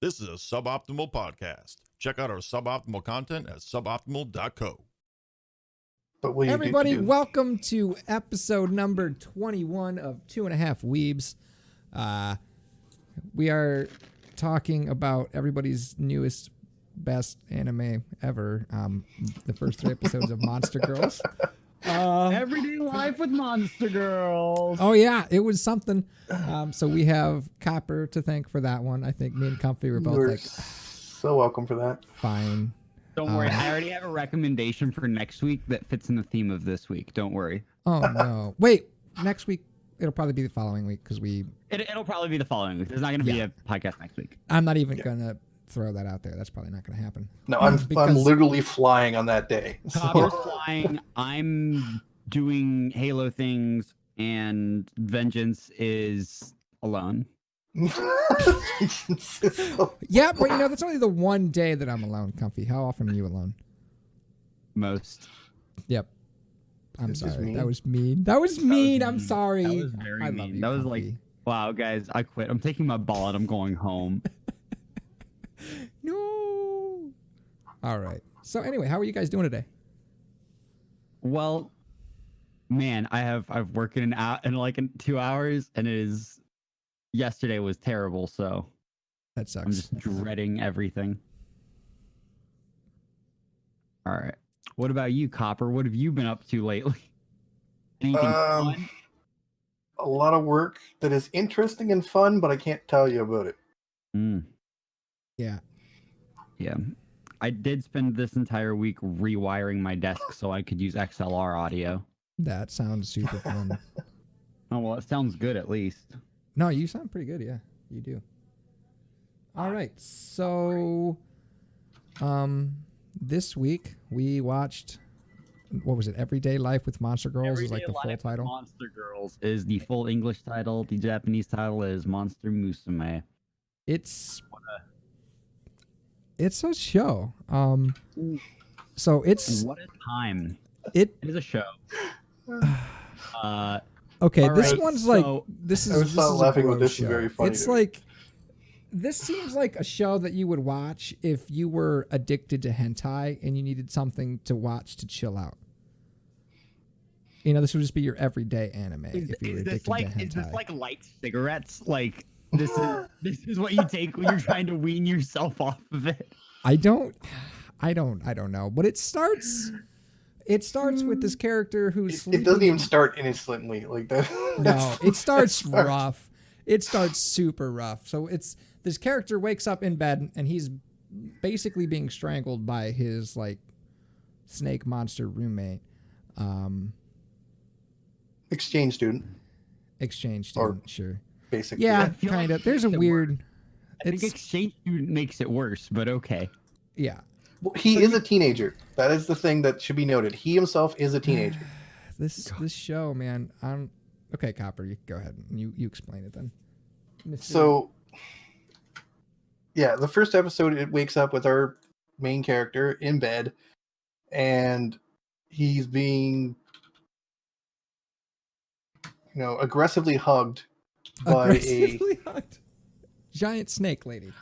This is a Suboptimal podcast. Check out our suboptimal content at suboptimal.co. But will you Everybody, welcome to episode number 21 of 2.5 Weebs. We are talking about everybody's newest, best anime ever. The first 3 episodes of Monster Girls. Everyday life with Monster Girls. Oh yeah, it was something. So we have Copper to thank for that one. I think me and Comfy were both like, so welcome for that. Fine. Don't worry, I already have a recommendation for next week that fits in the theme of this week. Don't worry. Oh no! Wait, next week it'll probably be the following week because It'll probably be the following week. There's not going to be a podcast next week. I'm not even gonna throw that out there. That's probably not gonna happen. No, I'm literally flying on that day. Copper's flying. I'm doing Halo things, and Vengeance is alone. Yeah, but that's only the one day that I'm alone, Comfy. How often are you alone? Most. Yep. I'm It's just sorry. mean. That was mean. That was mean. I'm sorry. That was very I mean. love you, That was Comfy. like, wow, guys, I quit. I'm taking my ball and I'm going home. No. All right. So anyway, how are you guys doing today? Well, man, I've worked in in 2 hours, and yesterday was terrible, so That sucks. I'm just dreading everything. All right. What about you, Copper? What have you been up to lately? Anything fun? A lot of work that is interesting and fun, but I can't tell you about it. Yeah. Yeah. I did spend this entire week rewiring my desk so I could use XLR audio. That sounds super fun. Oh, well, it sounds good at least. No, you sound pretty good. Yeah, you do. All right. So, this week we watched, what was it? Everyday Life with Monster Girls is like the full title. Monster Girls is the full English title. The Japanese title is Monster Musume. It's a show. So it's What a time. it. It is a show. Okay, All this right, one's so- like this is. I was this not is a laughing, but gross this is show. very funny It's to me. like this seems like a show that you would watch if you were addicted to hentai and you needed something to watch to chill out. This would just be your everyday anime if you were Is addicted this like to hentai. light cigarettes? Like this is what you take when you're trying to wean yourself off of it. I don't know. But it starts with this character who's It doesn't even start innocently like that. No, it starts rough. It starts super rough. So it's this character wakes up in bed and he's basically being strangled by his like snake monster roommate. Exchange student, Sure. basically. Yeah, feel kind like of. There's a it's a weird. I think exchange student makes it worse, but okay. Yeah. Well, he is a teenager. That is the thing that should be noted. He himself is a teenager. This show, man. Okay, Copper, you go ahead and you explain it then. So, yeah, the first episode, it wakes up with our main character in bed, and he's being, aggressively hugged by hugged. Giant snake lady.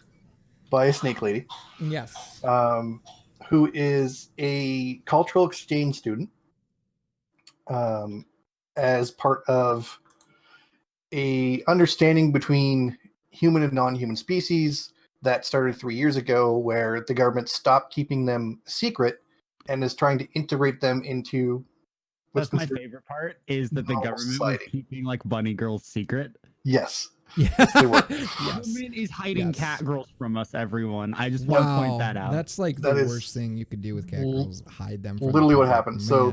a snake lady, Yes. who is a cultural exchange student, as part of a understanding between human and non-human species that started 3 years ago, where the government stopped keeping them secret and is trying to integrate them into That's my favorite part is that the normal government society. was keeping like bunny girls secret. Yes. Yes. they were. Yes. Government is hiding Yes. cat girls from us, everyone. I just want to point that out. That's like That the is worst thing you could do with cat girls. Hide them. From literally the what people. happened. So,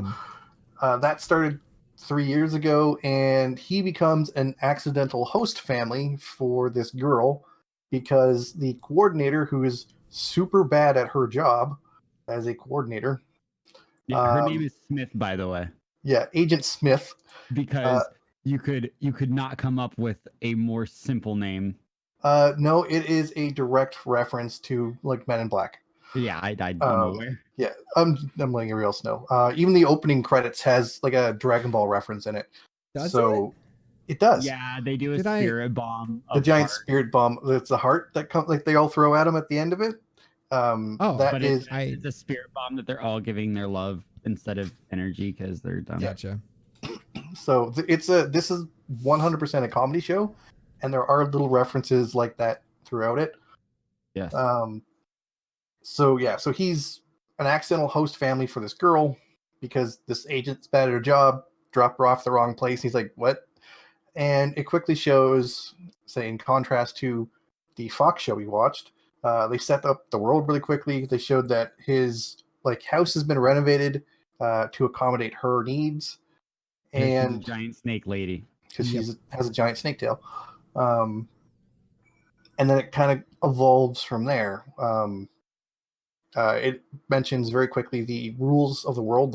Man. that started 3 years ago, and he becomes an accidental host family for this girl because the coordinator, who is super bad at her job as a coordinator. Yeah, her name is Smith, by the way, Yeah, Agent Smith. because you could not come up with a more simple name. No, it is a direct reference to like Men in Black. Yeah, I'm aware. Yeah, I'm letting everybody else know. Even the opening credits has like a Dragon Ball reference in it. Does so It does. Yeah, they do a Did I- spirit bomb. The of giant heart, spirit bomb. That's the heart that comes, like they all throw at him at the end of it. Oh, That but is it's a spirit bomb that they're all giving their love instead of energy because they're done. Gotcha. so this is 100% a comedy show, and there are little references like that throughout it. Yes. So he's an accidental host family for this girl because this agent's bad at her job, dropped her off the wrong place. He's like, what? And it quickly shows, say, in contrast to the Fox show we watched, they set up the world really quickly. They showed that his house has been renovated to accommodate her needs, and giant snake lady. because she has a giant snake tail. And then it kind of evolves from there. It mentions very quickly the rules of the world,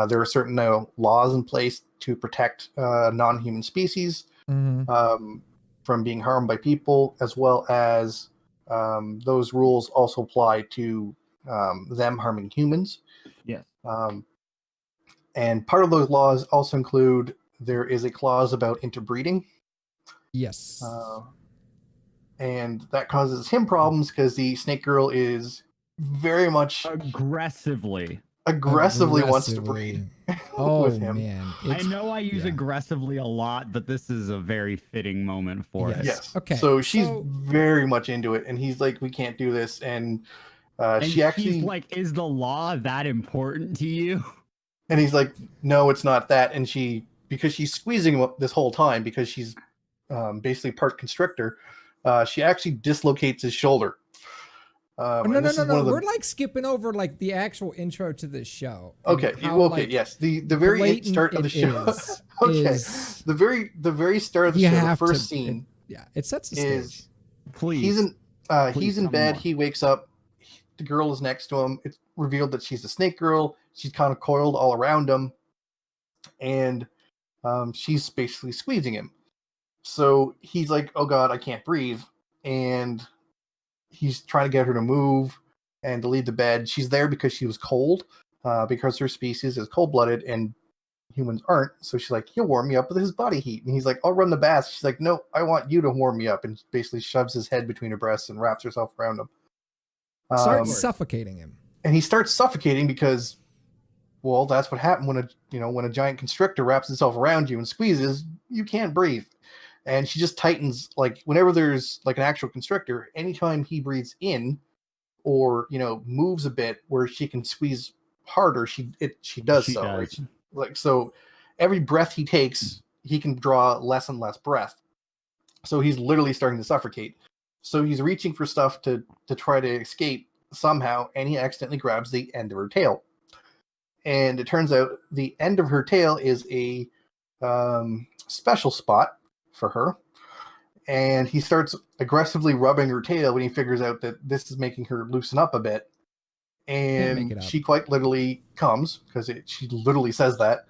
there are certain laws in place to protect non-human species from being harmed by people, as well as those rules also apply to them harming humans. Yes. And part of those laws also include there is a clause about interbreeding. Yes. And that causes him problems because the snake girl is very much Aggressively wants to breed Oh with him. man. I know I use aggressively a lot, but this is a very fitting moment for it. Yes. Okay. So she's very much into it, and he's like, "We can't do this." And she actually, she's like, "Is the law that important to you?" and he's like, "No, it's not that." And because she's squeezing him this whole time because she's basically part constrictor, she actually dislocates his shoulder. No. We're skipping over the actual intro to this show. Okay. Yes. The very start of the show. Okay. The very start of the show. The first scene. It sets the stage. Please. He's in bed. He wakes up. The girl is next to him. It's revealed that she's a snake girl. She's kind of coiled all around him, and she's basically squeezing him. So he's like, "Oh God, I can't breathe," and he's trying to get her to move and to leave the bed. She's there because she was cold, because her species is cold-blooded and humans aren't. So she's like, he'll warm me up with his body heat. And he's like, I'll run the bath. She's like, no, I want you to warm me up. And basically shoves his head between her breasts and wraps herself around him. Starts suffocating him. And he starts suffocating because, well, that's what happened when a giant constrictor wraps itself around you and squeezes, you can't breathe. And she just tightens, whenever there's an actual constrictor, anytime he breathes in or, moves a bit where she can squeeze harder, she does. So every breath he takes, he can draw less and less breath. So he's literally starting to suffocate. So he's reaching for stuff to try to escape somehow, and he accidentally grabs the end of her tail. And it turns out the end of her tail is a special spot for her, and he starts aggressively rubbing her tail when he figures out that this is making her loosen up a bit, and she quite literally comes because she literally says that,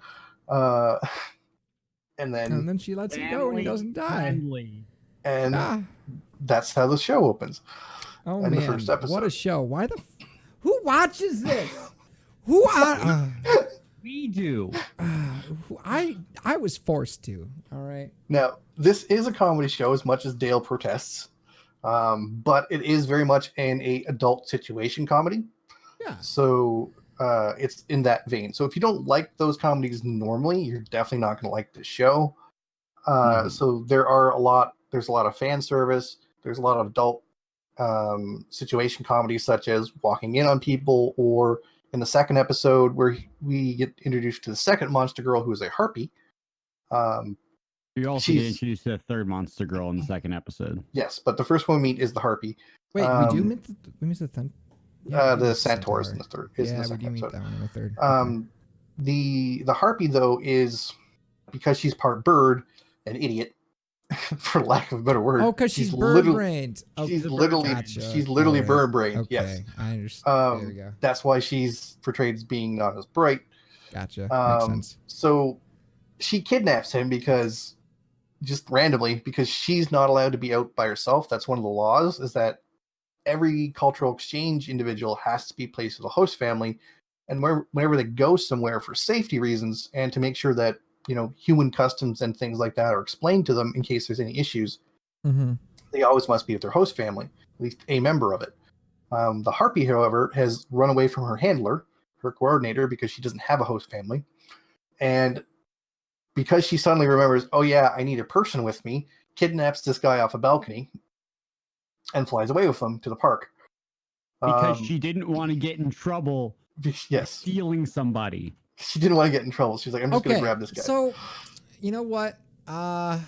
and then she lets him go and he doesn't die. And that's how the show opens. Oh in man, the first episode. What a show! Why who watches this? We do. I was forced to. All right. Now, this is a comedy show as much as Dale protests, but it is very much an adult situation comedy. Yeah. So it's in that vein. So if you don't like those comedies normally, you're definitely not going to like this show. So there's a lot of fan service. There's a lot of adult situation comedies, such as walking in on people, or in the second episode where we get introduced to the second monster girl, who is a harpy. You also get introduced to the third monster girl in the second episode. Yes, but the first one we meet is the harpy. Wait, we missed the the Centaurus in the third. We do meet that one in the third. The harpy, though, is, because she's part bird, an idiot, for lack of a better word. Oh, because she's bird-brained. She's literally bird-brained. Okay, yes, I understand. There we go. That's why she's portrayed as being not as bright. Gotcha. Makes sense. So she kidnaps him just randomly, because she's not allowed to be out by herself. That's one of the laws, is that every cultural exchange individual has to be placed with a host family, and whenever they go somewhere for safety reasons and to make sure that human customs and things like that are explained to them in case there's any issues. Mm-hmm. They always must be with their host family, at least a member of it. The harpy, however, has run away from her handler, her coordinator, because she doesn't have a host family. And because she suddenly remembers, oh yeah, I need a person with me, kidnaps this guy off a balcony and flies away with him to the park. Because she didn't want to get in trouble Yes. stealing somebody. She didn't want to get in trouble. She's like, I'm just going to grab this guy. So, you know what? I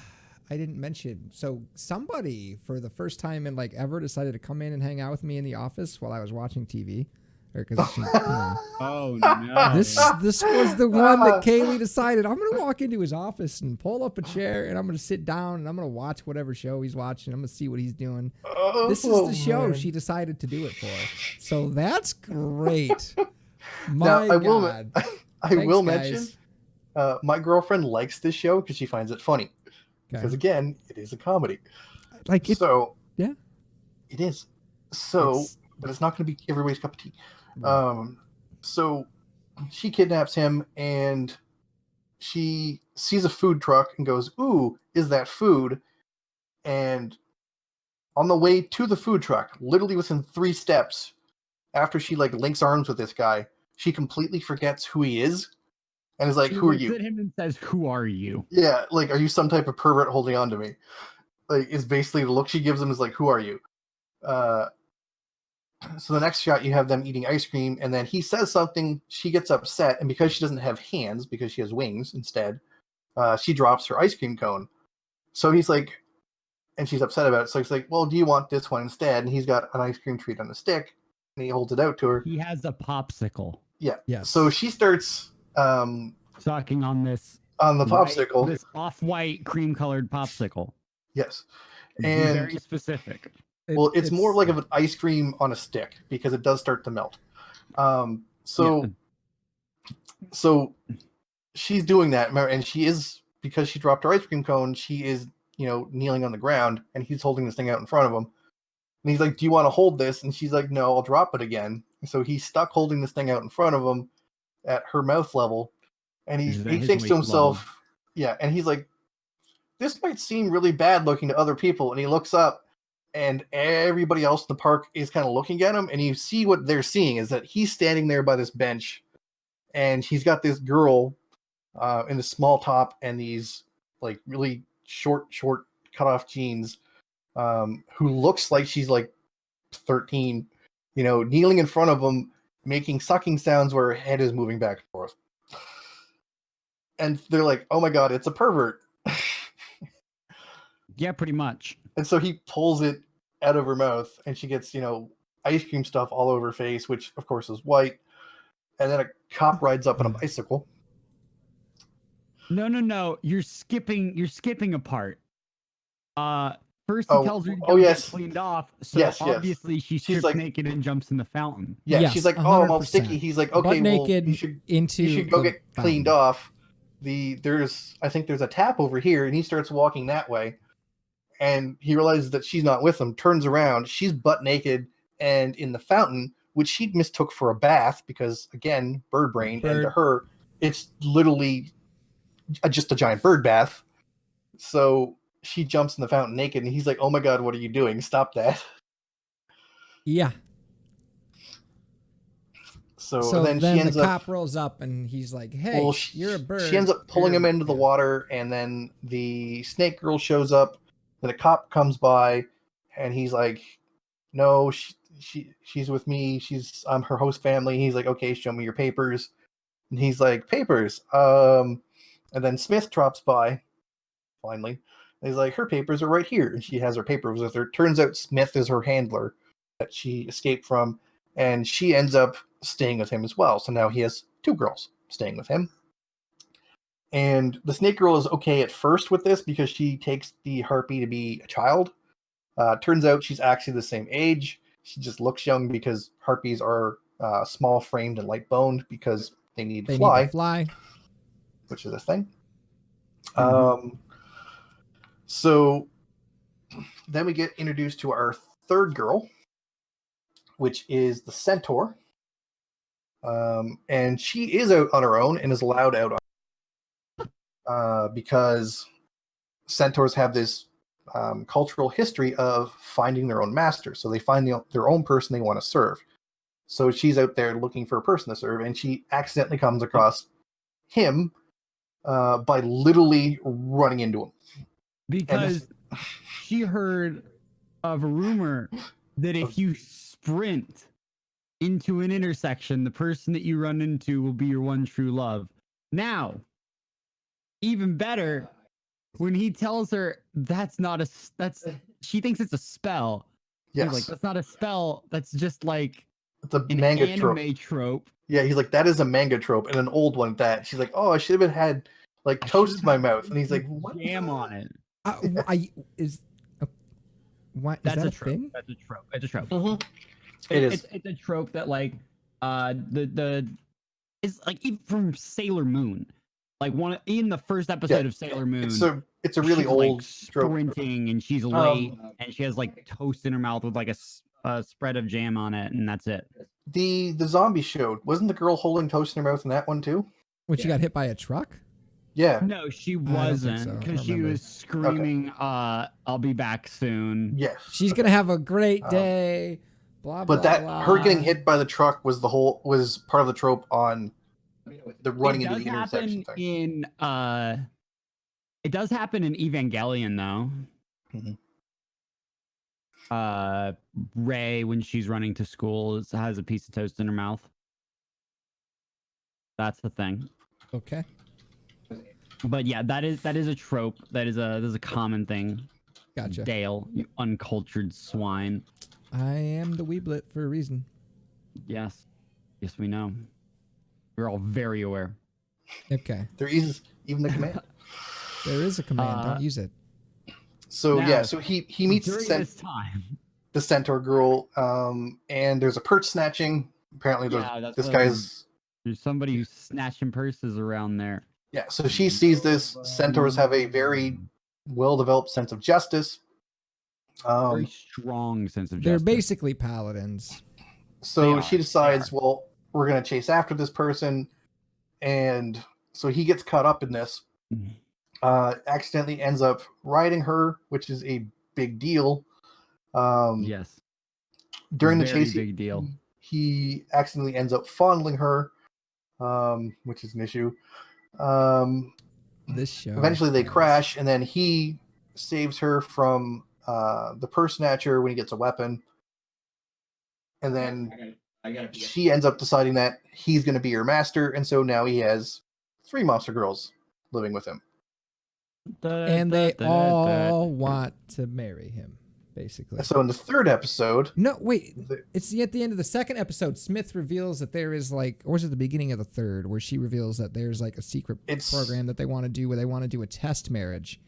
didn't mention. So somebody, for the first time in like ever, decided to come in and hang out with me in the office while I was watching TV. Or because Oh no! This was the one that Kaylee decided I'm gonna walk into his office and pull up a chair and I'm gonna sit down and I'm gonna watch whatever show he's watching. I'm gonna see what he's doing. This is the show she decided to do it for. So that's great. My God. I will mention, my girlfriend likes this show because she finds it funny. Because again, it is a comedy. Like it, so, yeah, it is. So, but it's not going to be everybody's cup of tea. So she kidnaps him and she sees a food truck and goes, "Ooh, is that food?" And on the way to the food truck, literally within 3 steps, after she like links arms with this guy, she completely forgets who he is and is like, "Who are you?" Looks at him and says, "Who are you?" Yeah, like, "Are you some type of pervert holding on to me?" Like, is basically the look she gives him is like, "Who are you?" So the next shot, you have them eating ice cream, and then he says something. She gets upset, and because she doesn't have hands, because she has wings instead, she drops her ice cream cone. So he's like, and she's upset about it. So he's like, "Well, do you want this one instead?" And he's got an ice cream treat on a stick, and he holds it out to her. He has a popsicle. Yeah. Yes. So she starts sucking on this on the popsicle, this off-white cream-colored popsicle. Yes, and very specific. Well, it's more like of an ice cream on a stick because it does start to melt. So she's doing that, and she is, because she dropped her ice cream cone, she is, kneeling on the ground, and he's holding this thing out in front of him. And he's like, "Do you want to hold this?" And she's like, "No, I'll drop it again." And so he's stuck holding this thing out in front of him at her mouth level. And he thinks to himself, and he's like, "This might seem really bad looking to other people." And he looks up, and everybody else in the park is kind of looking at him, and you see what they're seeing is that he's standing there by this bench, and he's got this girl in a small top and these like really short cut off jeans, who looks like she's like 13, kneeling in front of him, making sucking sounds where her head is moving back and forth. And they're like, "Oh my God, it's a pervert." Yeah, pretty much. And so he pulls it out of her mouth, and she gets, ice cream stuff all over her face, which of course is white. And then a cop rides up on a bicycle. No. You're skipping a part. First he tells her to get cleaned off. So obviously she strips like, naked and jumps in the fountain. Yeah, yes, she's like, 100%. "Oh, I'm all sticky." He's like, "Okay, naked, you should go get cleaned off. I think there's a tap over here," and he starts walking that way. And he realizes that she's not with him, turns around, she's butt naked and in the fountain, which she mistook for a bath because, again, bird brain. And to her, it's literally just a giant bird bath. So she jumps in the fountain naked, and he's like, "Oh my God, what are you doing? Stop that." Yeah. So then the cop rolls up, and he's like, "Hey, you're a bird." She ends up pulling him into the water, and then the snake girl shows up. Then a cop comes by, and he's like, "No, she's with me. I'm her host family." He's like, "Okay, show me your papers." And he's like, "Papers." And then Smith drops by, finally. And he's like, "Her papers are right here." And she has her papers with her. Turns out Smith is her handler that she escaped from, and she ends up staying with him as well. So now he has 2 girls staying with him. And the snake girl is okay at first with this because she takes the harpy to be a child. Turns out she's actually the same age. She just looks young because harpies are small framed and light boned because they need to fly, which is a thing. Mm-hmm. So then we get introduced to our 3rd girl, which is the centaur. And she is out on her own and is allowed out. because centaurs have this cultural history of finding their own master. So they find their own person they want to serve. So she's out there looking for a person to serve, and she accidentally comes across him by literally running into him. Because she heard of a rumor that if you sprint into an intersection, the person that you run into will be your one true love. Now, even better, when he tells her she thinks it's a spell. Yes. He's like, that's not a spell. That's just like it's a an manga anime trope. Yeah, he's like, that is a manga trope and an old one at that. She's like, oh, I should have had like toast in my mouth. And he's like, what? Jam on it. Is that a a trope. thing? That's a trope. It's a trope. Mm-hmm. It's a trope that like it's like even from Sailor Moon. Like in the first episode of Sailor Moon. It's a really old trope. Sprinting and she's late and she has like toast in her mouth with like a spread of jam on it, and that's it. The zombie show, wasn't the girl holding toast in her mouth in that one too? When she got hit by a truck? Yeah. No, she wasn't, because she was screaming, I'll be back soon. Yes. She's gonna have a great day. Blah blah. But blah. her getting hit by the truck was part of the trope on the running into the intersection thing. It does happen in Evangelion though. Mm-hmm. Rey, when she's running to school, has a piece of toast in her mouth. That's the thing. Okay. But yeah, that is a trope. That is a common thing. Gotcha. Dale, you uncultured swine. I am the Weeblet for a reason. Yes, we know. We're all very aware. Okay. There is even the command. There is a command. Don't use it. So now, so he meets the centaur girl, and there's a purse snatching. Apparently, this guy's there's somebody who's snatching purses around there. Yeah, so she sees this. Centaurs have a very well-developed sense of justice. Very strong sense of justice. They're basically paladins. So she decides, well, we're going to chase after this person. And so he gets caught up in this. Accidentally ends up riding her, which is a big deal. Yes. During the chase, big deal. He accidentally ends up fondling her, which is an issue. This show. Eventually they crash, and then he saves her from the purse snatcher when he gets a weapon. And then she ends up deciding that he's going to be her master, and so now he has 3 monster girls living with him. And they all want to marry him, basically. So in the 3rd episode... No, wait. It's at the end of the 2nd episode. Smith reveals that there is like... Or was it the beginning of the 3rd, where she reveals that there's like a secret program that they want to do, where they want to do a test marriage.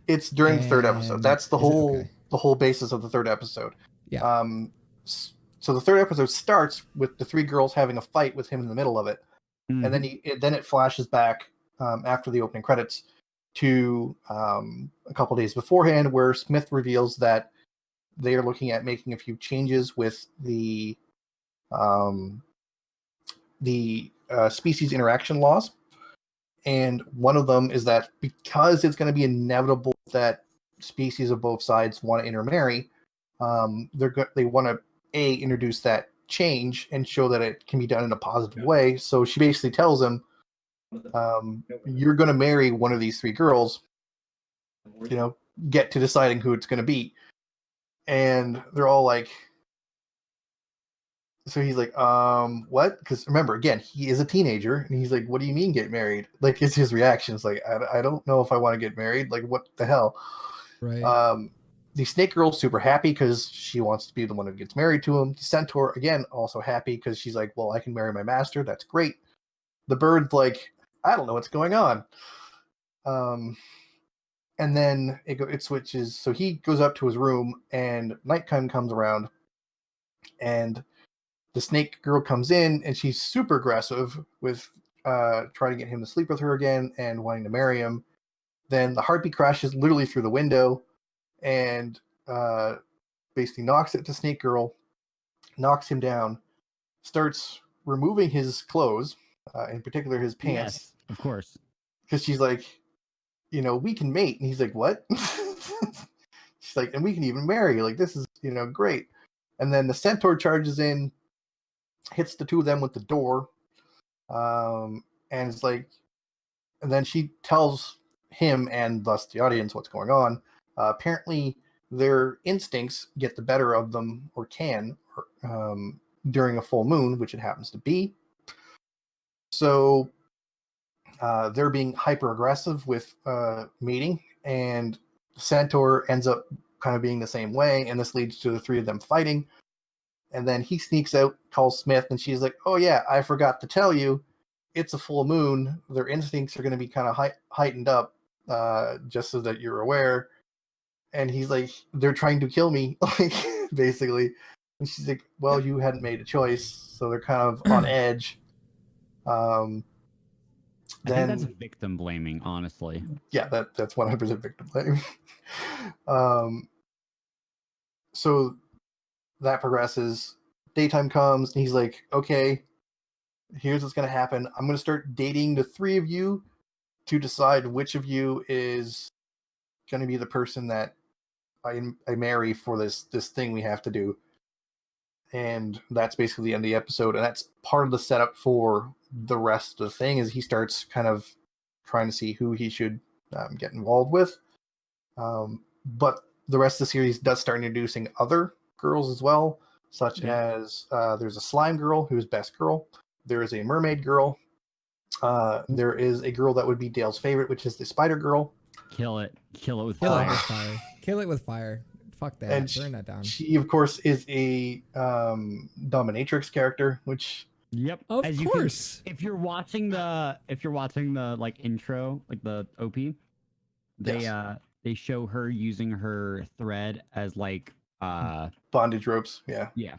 It's during the 3rd episode. That's the whole basis of the 3rd episode. Yeah. So the 3rd episode starts with the 3 girls having a fight with him in the middle of it. Mm-hmm. And then it flashes back after the opening credits to a couple days beforehand, where Smith reveals that they are looking at making a few changes with the species interaction laws. And one of them is that because it's going to be inevitable that species of both sides want to intermarry, they want to introduce that change and show that it can be done in a positive way. So she basically tells him, you're going to marry one of these 3 girls, get to deciding who it's going to be. And they're all like, so he's like, what? Because remember, again, he is a teenager, and he's like, what do you mean get married? Like, it's his reaction. It's like, I don't know if I want to get married. Like, what the hell? Right. The snake girl's super happy because she wants to be the one who gets married to him. The centaur, again, also happy because she's like, well, I can marry my master. That's great. The bird's like, I don't know what's going on. And then it switches. So he goes up to his room, and nighttime comes around, and the snake girl comes in, and she's super aggressive with trying to get him to sleep with her again and wanting to marry him. Then the heartbeat crashes literally through the window and basically knocks it to Snake Girl, knocks him down, starts removing his clothes, in particular his pants. Yes, of course. Because she's like, we can mate. And he's like, what? She's like, and we can even marry. Like, this is, great. And then the centaur charges in, hits the two of them with the door. And it's like, and then she tells him and thus the audience what's going on. Apparently, their instincts get the better of them, or can, during a full moon, which it happens to be. So they're being hyper aggressive with mating, and Centaur ends up kind of being the same way, and this leads to the three of them fighting. And then he sneaks out, calls Smith, and she's like, "Oh yeah, I forgot to tell you, it's a full moon. Their instincts are going to be kind of heightened up, just so that you're aware." And he's like, "They're trying to kill me," like, basically. And she's like, "Well, you hadn't made a choice," so they're kind of on edge. I think that's victim blaming, honestly. Yeah, that's 100% victim blaming. So that progresses. Daytime comes, and he's like, "Okay, here's what's going to happen. I'm going to start dating the three of you to decide which of you is going to be the person that I marry for this thing we have to do." And that's basically the end of the episode, and that's part of the setup for the rest of the thing. Is he starts kind of trying to see who he should get involved with. But the rest of the series does start introducing other girls as well, such as there's a slime girl who's best girl. There is a mermaid girl. There is a girl that would be Dale's favorite, which is the spider girl. Kill it with Kill fire. it with fire. Kill it with fire. Fuck that. And Burn that down. She, of course, is a dominatrix character, which Of As course. if you're watching the like intro, like the OP, they show her using her thread as like bondage ropes. Yeah.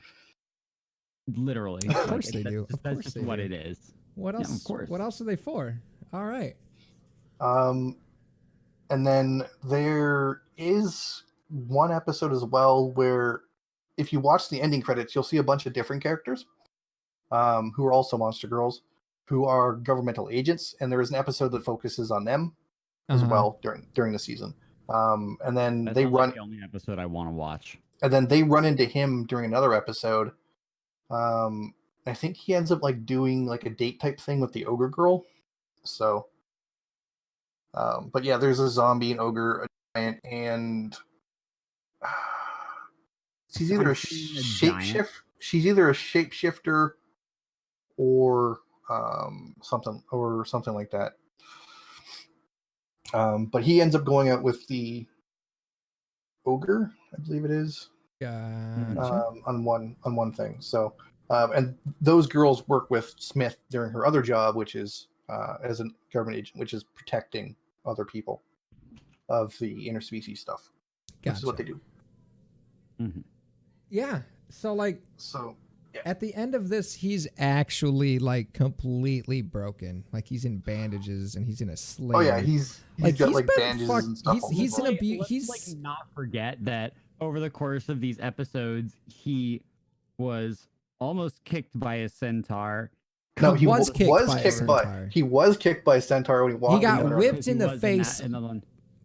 Literally. Of course they do. Of That's course just they what do. it is. What else? Yeah, of course. What else are they for? All right. And then there is one episode as well where, if you watch the ending credits, you'll see a bunch of different characters who are also monster girls, who are governmental agents, and there is an episode that focuses on them as well during the season. And then That they sounds run like the only episode I want to watch. and then they run into him during another episode. I think he ends up like doing like a date type thing with the ogre girl. So but yeah, there's a zombie, an ogre, a giant, and she's either a shapeshift. She's either a shapeshifter or something like that. But he ends up going out with the ogre, I believe it is, Gotcha. on one thing. So and those girls work with Smith during her other job, which is as a government agent, which is protecting other people of the interspecies stuff. Which is what they do. Mm-hmm. Yeah. So like, yeah. At the end of this, he's actually like completely broken. Like he's in bandages and he's in a sling. Oh yeah, he's got like bandages and stuff. He's in a Let's like not forget that over the course of these episodes, he was almost kicked by a centaur. No, he was kicked by a centaur when he walked. He got whipped in the face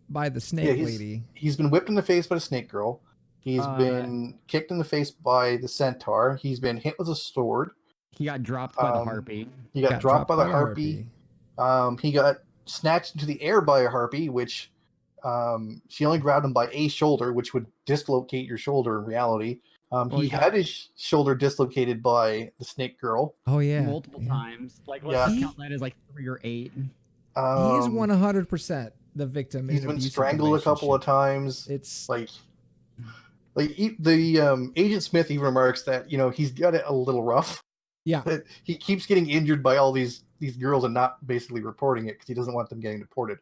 by the snake lady. He's been whipped in the face by the snake girl. He's been kicked in the face by the centaur. He's been hit with a sword. He got dropped by the harpy. He got dropped by the harpy. He got snatched into the air by a harpy, which she only grabbed him by a shoulder, which would dislocate your shoulder in reality. He had his shoulder dislocated by the snake girl. Oh yeah, multiple times. Like let's count that as like 3 or 8. He is 100% the victim. He's been strangled a couple of times. It's like the Agent Smith even remarks that he's got it a little rough. Yeah, he keeps getting injured by all these girls and not basically reporting it because he doesn't want them getting deported,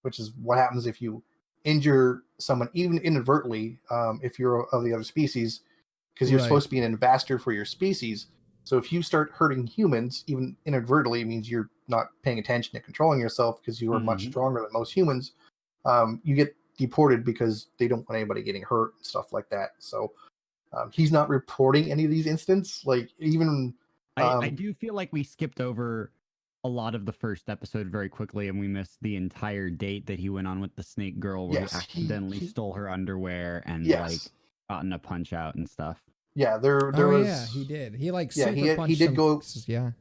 which is what happens if you injure someone even inadvertently, if you're of the other species, because you're supposed to be an ambassador for your species. So if you start hurting humans, even inadvertently, it means you're not paying attention and controlling yourself because you are much stronger than most humans. You get deported because they don't want anybody getting hurt and stuff like that. So he's not reporting any of these incidents. Like even I do feel like we skipped over a lot of the first episode very quickly, and we missed the entire date that he went on with the snake girl, where Yes, he accidentally stole her underwear and Yes. like got in a punch out and stuff. Yeah, there Oh was. yeah, he did. He like Yeah, super punched he did some. go. Yeah.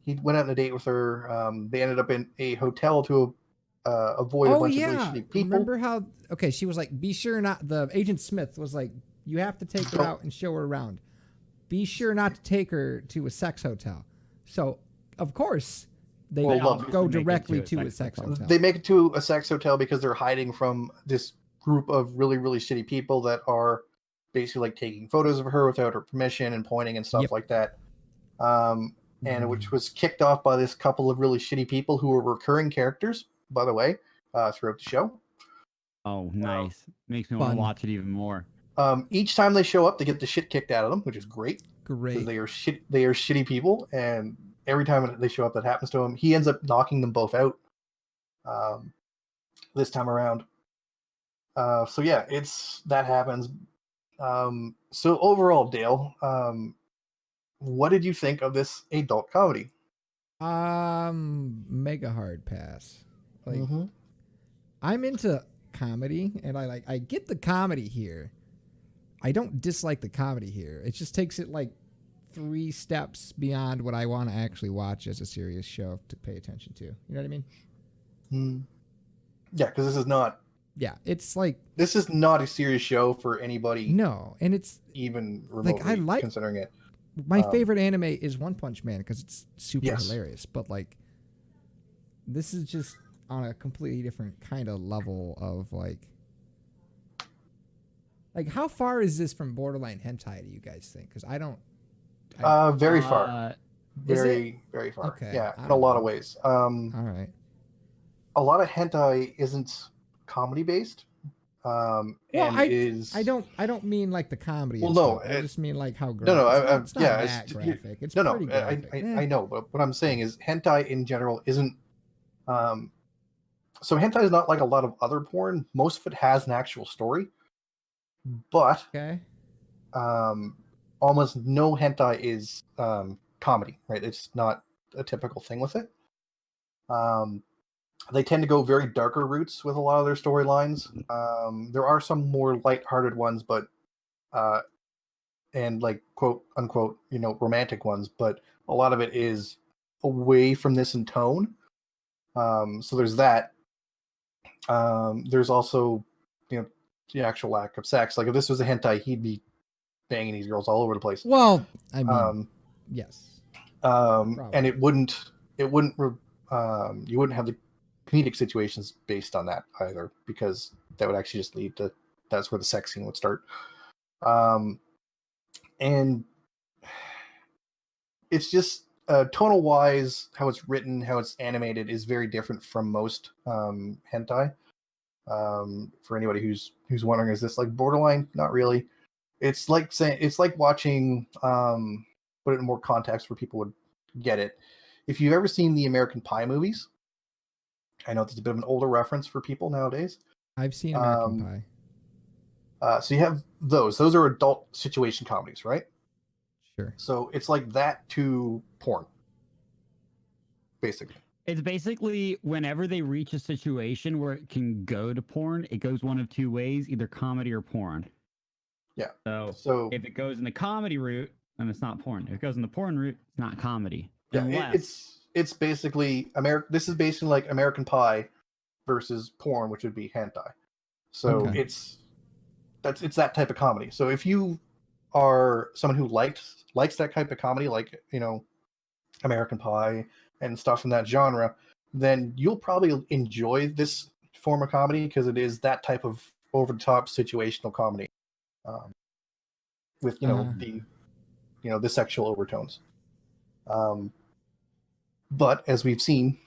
He went out on a date with her. They ended up in a hotel to avoid a Oh bunch of really yeah. shitty people. Remember how? Okay, she was like, "Be sure not." The Agent Smith was like, "You have to take her Don't- out and show her around. Be sure not to take her to a sex hotel." So, of course, they Well, go obviously make it directly to to a a sex sex hotel. hotel. They make it to a sex hotel because they're hiding from this group of really, really shitty people that are basically like taking photos of her without her permission and pointing and stuff Yep. like that. And which was kicked off by this couple of really shitty people who were recurring characters, by the way, throughout the show. Oh, nice. Makes me want Fun. to watch it even more. Each time they show up, they get the shit kicked out of them, which is great. Because Great. they are shitty people, and every time they show up, that happens to him. He ends up knocking them both out. This time around. So yeah, that happens. So overall, Dale, what did you think of this adult comedy? Mega hard pass. Like, I'm into comedy, and I get the comedy here. I don't dislike the comedy here. It just takes it like 3 steps beyond what I want to actually watch as a serious show to pay attention to. You know what I mean? Yeah, because this is not a serious show for anybody. No, and it's even remotely considering it. My favorite anime is One Punch Man because it's super Yes. hilarious. But like, this is just on a completely different kind of level of like how far is this from borderline hentai? Do you guys think? Because I don't. Very far. Is Very far. Okay, Yeah, I in a don't lot know. of ways. All right. A lot of hentai isn't comedy based. Well, I don't mean like the comedy. Well, and no, stuff. I just mean like how graphic. No, it's not that graphic. It's pretty graphic. I know, but what I'm saying is hentai in general isn't. So hentai is not like a lot of other porn. Most of it has an actual story, but Okay. almost no hentai is comedy. Right? It's not a typical thing with it. They tend to go very darker routes with a lot of their storylines. There are some more lighthearted ones, but and like quote unquote, romantic ones, but a lot of it is away from this in tone. So there's that. There's also, the actual lack of sex. Like if this was a hentai, he'd be banging these girls all over the place. Well, I mean, yes. And you wouldn't have the comedic situations based on that either, because that would actually just lead to that's where the sex scene would start. And it's just tonal wise, how it's written, how it's animated is very different from most hentai. For anybody who's wondering, is this like borderline? Not really. It's like watching. Put it in more context where people would get it. If you've ever seen the American Pie movies, I know it's a bit of an older reference for people nowadays. I've seen American Pie. So you have those. Those are adult situation comedies, right? Sure. So it's like that to porn, basically. It's basically whenever they reach a situation where it can go to porn, it goes one of 2 ways, either comedy or porn. Yeah. So if it goes in the comedy route, then it's not porn. If it goes in the porn route, it's not comedy. Yeah, it's basically This is basically like American Pie versus porn, which would be hentai. So Okay. it's that type of comedy. So if you are someone who likes that type of comedy, like American Pie and stuff in that genre, then you'll probably enjoy this form of comedy because it is that type of over the top situational comedy, with the sexual overtones. But as we've seen,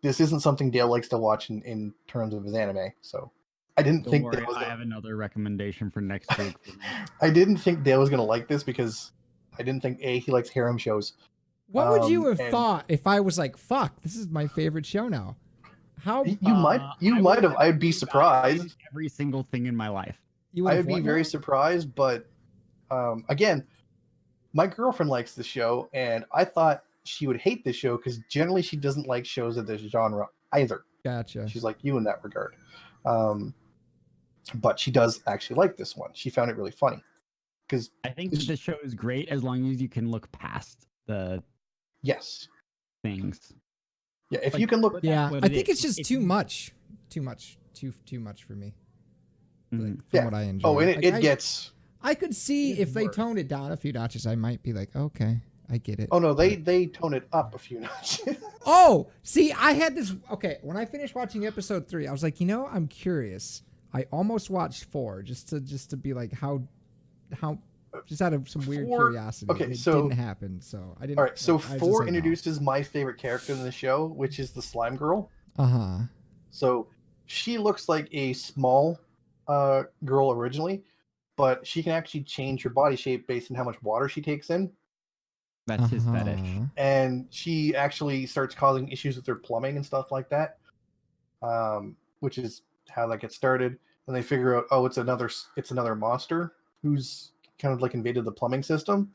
this isn't something Dale likes to watch in terms of his anime. So I didn't Don't think worry, Dale was I have another recommendation for next week. I didn't think Dale was going to like this because I didn't think he likes harem shows. What would you have thought if I was like, "Fuck, this is my favorite show now"? How you might have. I'd be surprised. Every single thing in my life. I would be very surprised, but again, my girlfriend likes the show, and I thought she would hate this show because generally she doesn't like shows of this genre either. Gotcha. She's like you in that regard. But she does actually like this one. She found it really funny. Because I think that the show is great as long as you can look past the yes things. Yeah, if Like, you can look. Yeah, what I it think is. it's just too much. Too much for me. Like, Mhm. from Yeah. what I enjoy. Oh, and Like, it gets. I could see it if they worse. toned it down a few notches, I might be like, okay, I get it. Oh no, they tone it up a few notches. Oh, see, I had this. Okay, when I finished watching episode 3, I was like, I'm curious. I almost watched 4 just to be like, how, just out of some weird 4 curiosity. okay, and it so- didn't happen, so I didn't. All right, so like, I was just 4 like, no. introduces my favorite character in the show, which is the slime girl. Uh-huh. So she looks like a small girl originally, but she can actually change her body shape based on how much water she takes in. That's his fetish. Uh-huh. And she actually starts causing issues with her plumbing and stuff like that, which is how that gets started. And they figure out, oh, it's another monster who's kind of like invaded the plumbing system,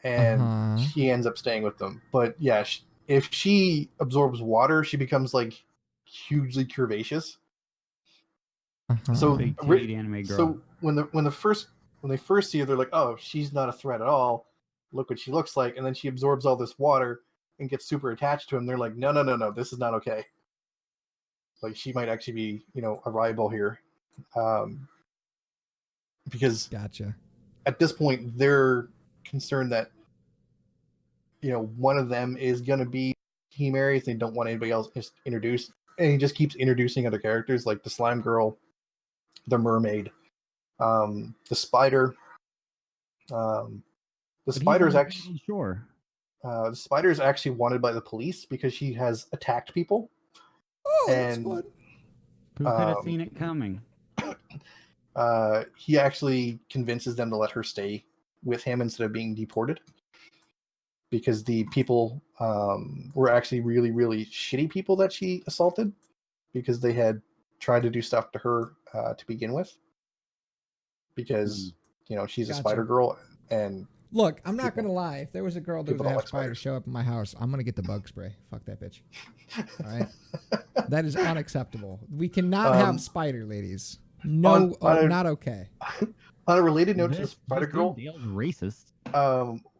and Uh-huh. she ends up staying with them. But yeah, if she absorbs water, she becomes like hugely curvaceous. Uh-huh. So Big titty anime girl. So when they first see her, they're like, "Oh, she's not a threat at all. Look what she looks like." And then she absorbs all this water and gets super attached to him. They're like, "No, this is not okay. Like she might actually be, a rival here." Because Gotcha. at this point, they're concerned that one of them is going to be he marries. They don't want anybody else introduced, and he just keeps introducing other characters like the slime girl, the mermaid, the spider. The spider is actually sure. the spider is actually wanted by the police because she has attacked people. Oh, that's And fun. Who could have seen it coming? He actually convinces them to let her stay with him instead of being deported, because the people were actually really, really shitty people that she assaulted, because they had tried to do stuff to her to begin with, because she's a Gotcha. spider girl. And Look, I'm not gonna lie. If there was a girl that was people a don't half like spider spiders. show up in my house, I'm gonna get the bug spray. Fuck that bitch. All right, that is unacceptable. We cannot have spider ladies. No, not okay. On a related note to the spider girl, Dale's racist.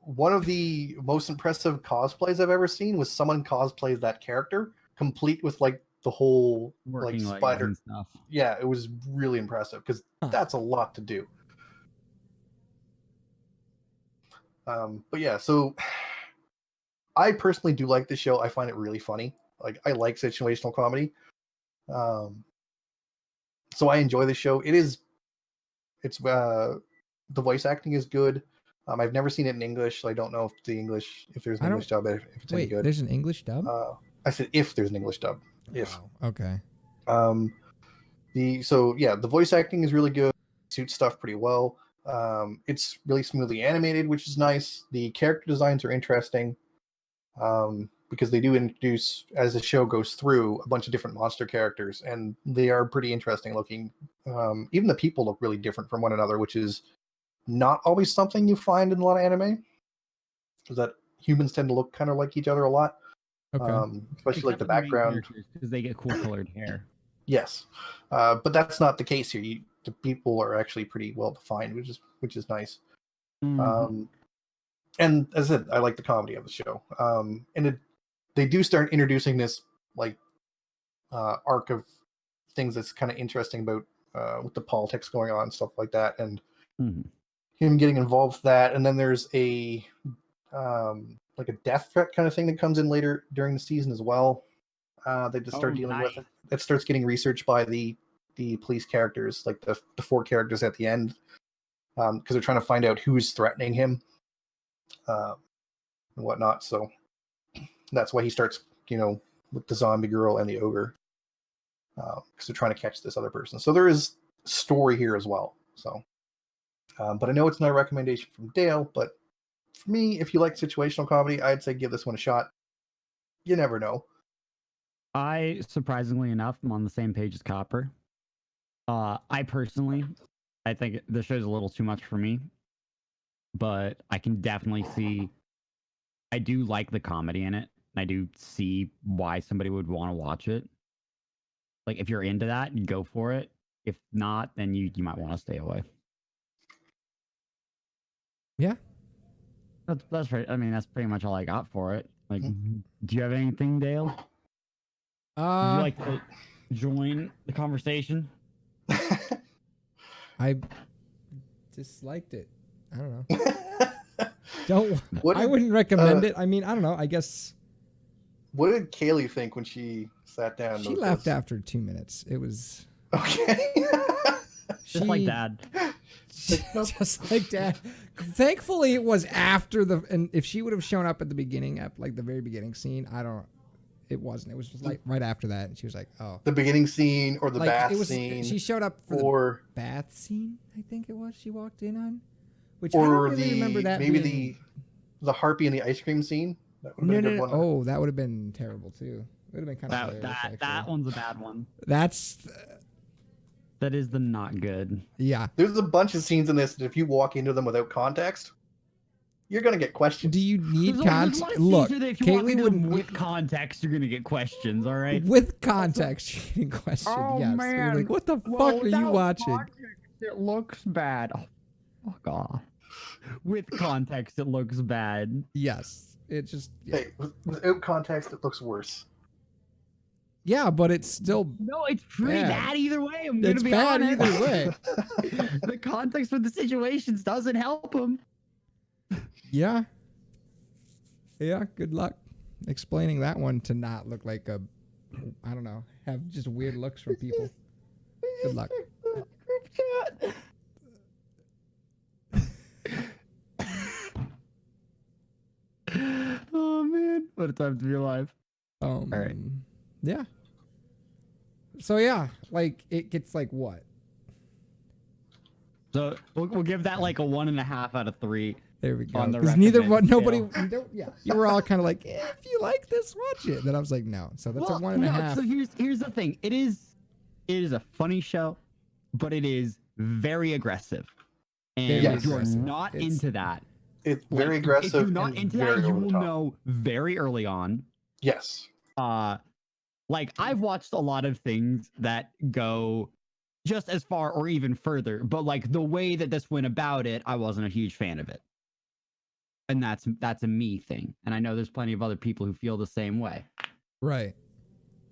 one of the most impressive cosplays I've ever seen was someone cosplays that character, complete with like the whole Working like legs spider. and stuff. Yeah, it was really impressive because that's a lot to do. But yeah, so I personally do like the show. I find it really funny. Like I like situational comedy. So I enjoy the show. It's the voice acting is good. I've never seen it in English, so I don't know if there's an English dub, if it's any Wait, good. there's an English dub? I said if there's an English dub. If. Oh, okay. The voice acting is really good. Suits stuff pretty well. It's really smoothly animated, which is nice. The character designs are interesting, because they do introduce, as the show goes through, a bunch of different monster characters, and they are pretty interesting looking. Even the people look really different from one another, which is not always something you find in a lot of anime, because that humans tend to look kind of like each other a lot. Okay. Especially like the background. Because they get cool colored hair. Yes, but that's not the case here. The people are actually pretty well defined, which is nice. Mhm. And as I said, I like the comedy of the show. They do start introducing this like arc of things that's kind of interesting about with the politics going on and stuff like that, and him getting involved with that. And then there's a like a death threat kind of thing that comes in later during the season as well. They just start dealing with it. It starts getting researched by the police characters, like the 4 characters at the end, because they're trying to find out who's threatening him and whatnot. So that's why he starts, with the zombie girl and the ogre, because they're trying to catch this other person. So there is story here as well. So, but I know it's not a recommendation from Dale, but for me, if you like situational comedy, I'd say give this one a shot. You never know. I, surprisingly enough, am on the same page as Copper. I think the show's a little too much for me, but I can definitely see I do like the comedy in it. I do see why somebody would want to watch it. Like if you're into that, go for it. If not, then you might want to stay away. Yeah. That's right. I mean, that's pretty much all I got for it. Like, do you have anything, Dale? Would you like to join the conversation? I disliked it. I don't know. I wouldn't recommend it. I mean, I don't know. I guess. What did Kaylee think when she sat down? She left after 2 minutes. It was okay. Just like Dad. Just like Dad. Thankfully, it was after and if she would have shown up at the beginning, at like the very beginning scene, it wasn't. It was just like right after that, and she was like, "Oh." The beginning scene or the like, bath it was, scene. She showed up for the bath scene. I think it was. She walked in on, which I don't really remember that. Maybe the harpy and the ice cream scene. That would have been a good one. Oh, that would have been terrible too. It would have been kind of hilarious. That one's a bad one. That is the not good. Yeah. There's a bunch of scenes in this that if you walk into them without context, you're gonna get questions. Do you need context? Look, Kaylee wouldn't. With context, you're gonna get questions. All right. With context, you're getting questions. Oh yes. man! Like, what the fuck are you watching? It looks bad. Oh, fuck off. With context, it looks bad. Yes. It just. Yeah. Hey, without context, it looks worse. Yeah, but it's still. No, it's pretty bad either way. I'm it's gonna be bad honest. either way. The context for the situations doesn't help him. Yeah. Yeah, good luck explaining that one to not look like I don't know, have just weird looks from people. Good luck. Oh man, what a time to be alive. All right. Yeah. So yeah, like it gets like what? So we'll give that like a 1.5 out of 3. There we go. On the Because nobody, scale. you were all kind of like, if you like this, watch it. Then I was like, no. So that's a 1.5. No, so here's the thing. It is a funny show, but it is very aggressive. And if you're not into that, it's very aggressive. If you're not into that, you will know very early on. Yes. Like I've watched a lot of things that go just as far or even further, but like the way that this went about it, I wasn't a huge fan of it. And that's a me thing. And I know there's plenty of other people who feel the same way. Right.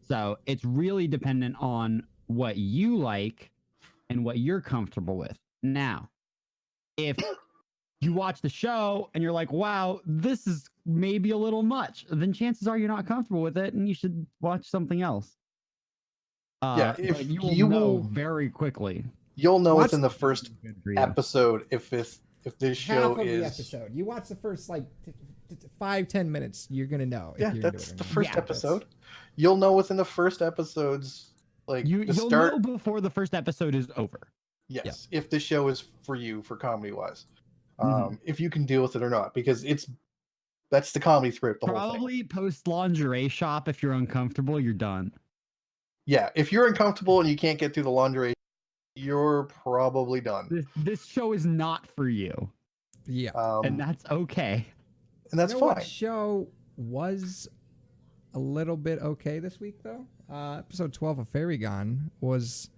So it's really dependent on what you like and what you're comfortable with. Now, if you watch the show and you're like, wow, this is maybe a little much, then chances are you're not comfortable with it and you should watch something else. If you will know very quickly. You'll know within the first episode if this show half of is the episode. You watch the first like 5-10 minutes, you're gonna know. Yeah, if you're that's into it the or first not. episode. You'll know within the first episodes, like you'll know before the first episode is over. Yes, if the show is for you for comedy wise, if you can deal with it or not, because that's the comedy throughout the whole thing. Probably post lingerie shop. If you're uncomfortable, you're done. Yeah, if you're uncomfortable and you can't get through the lingerie, you're probably done. This show is not for you. Yeah, and that's okay. And that's you know fine. What show was a little bit okay this week though? Episode 12 of Fairy Gone was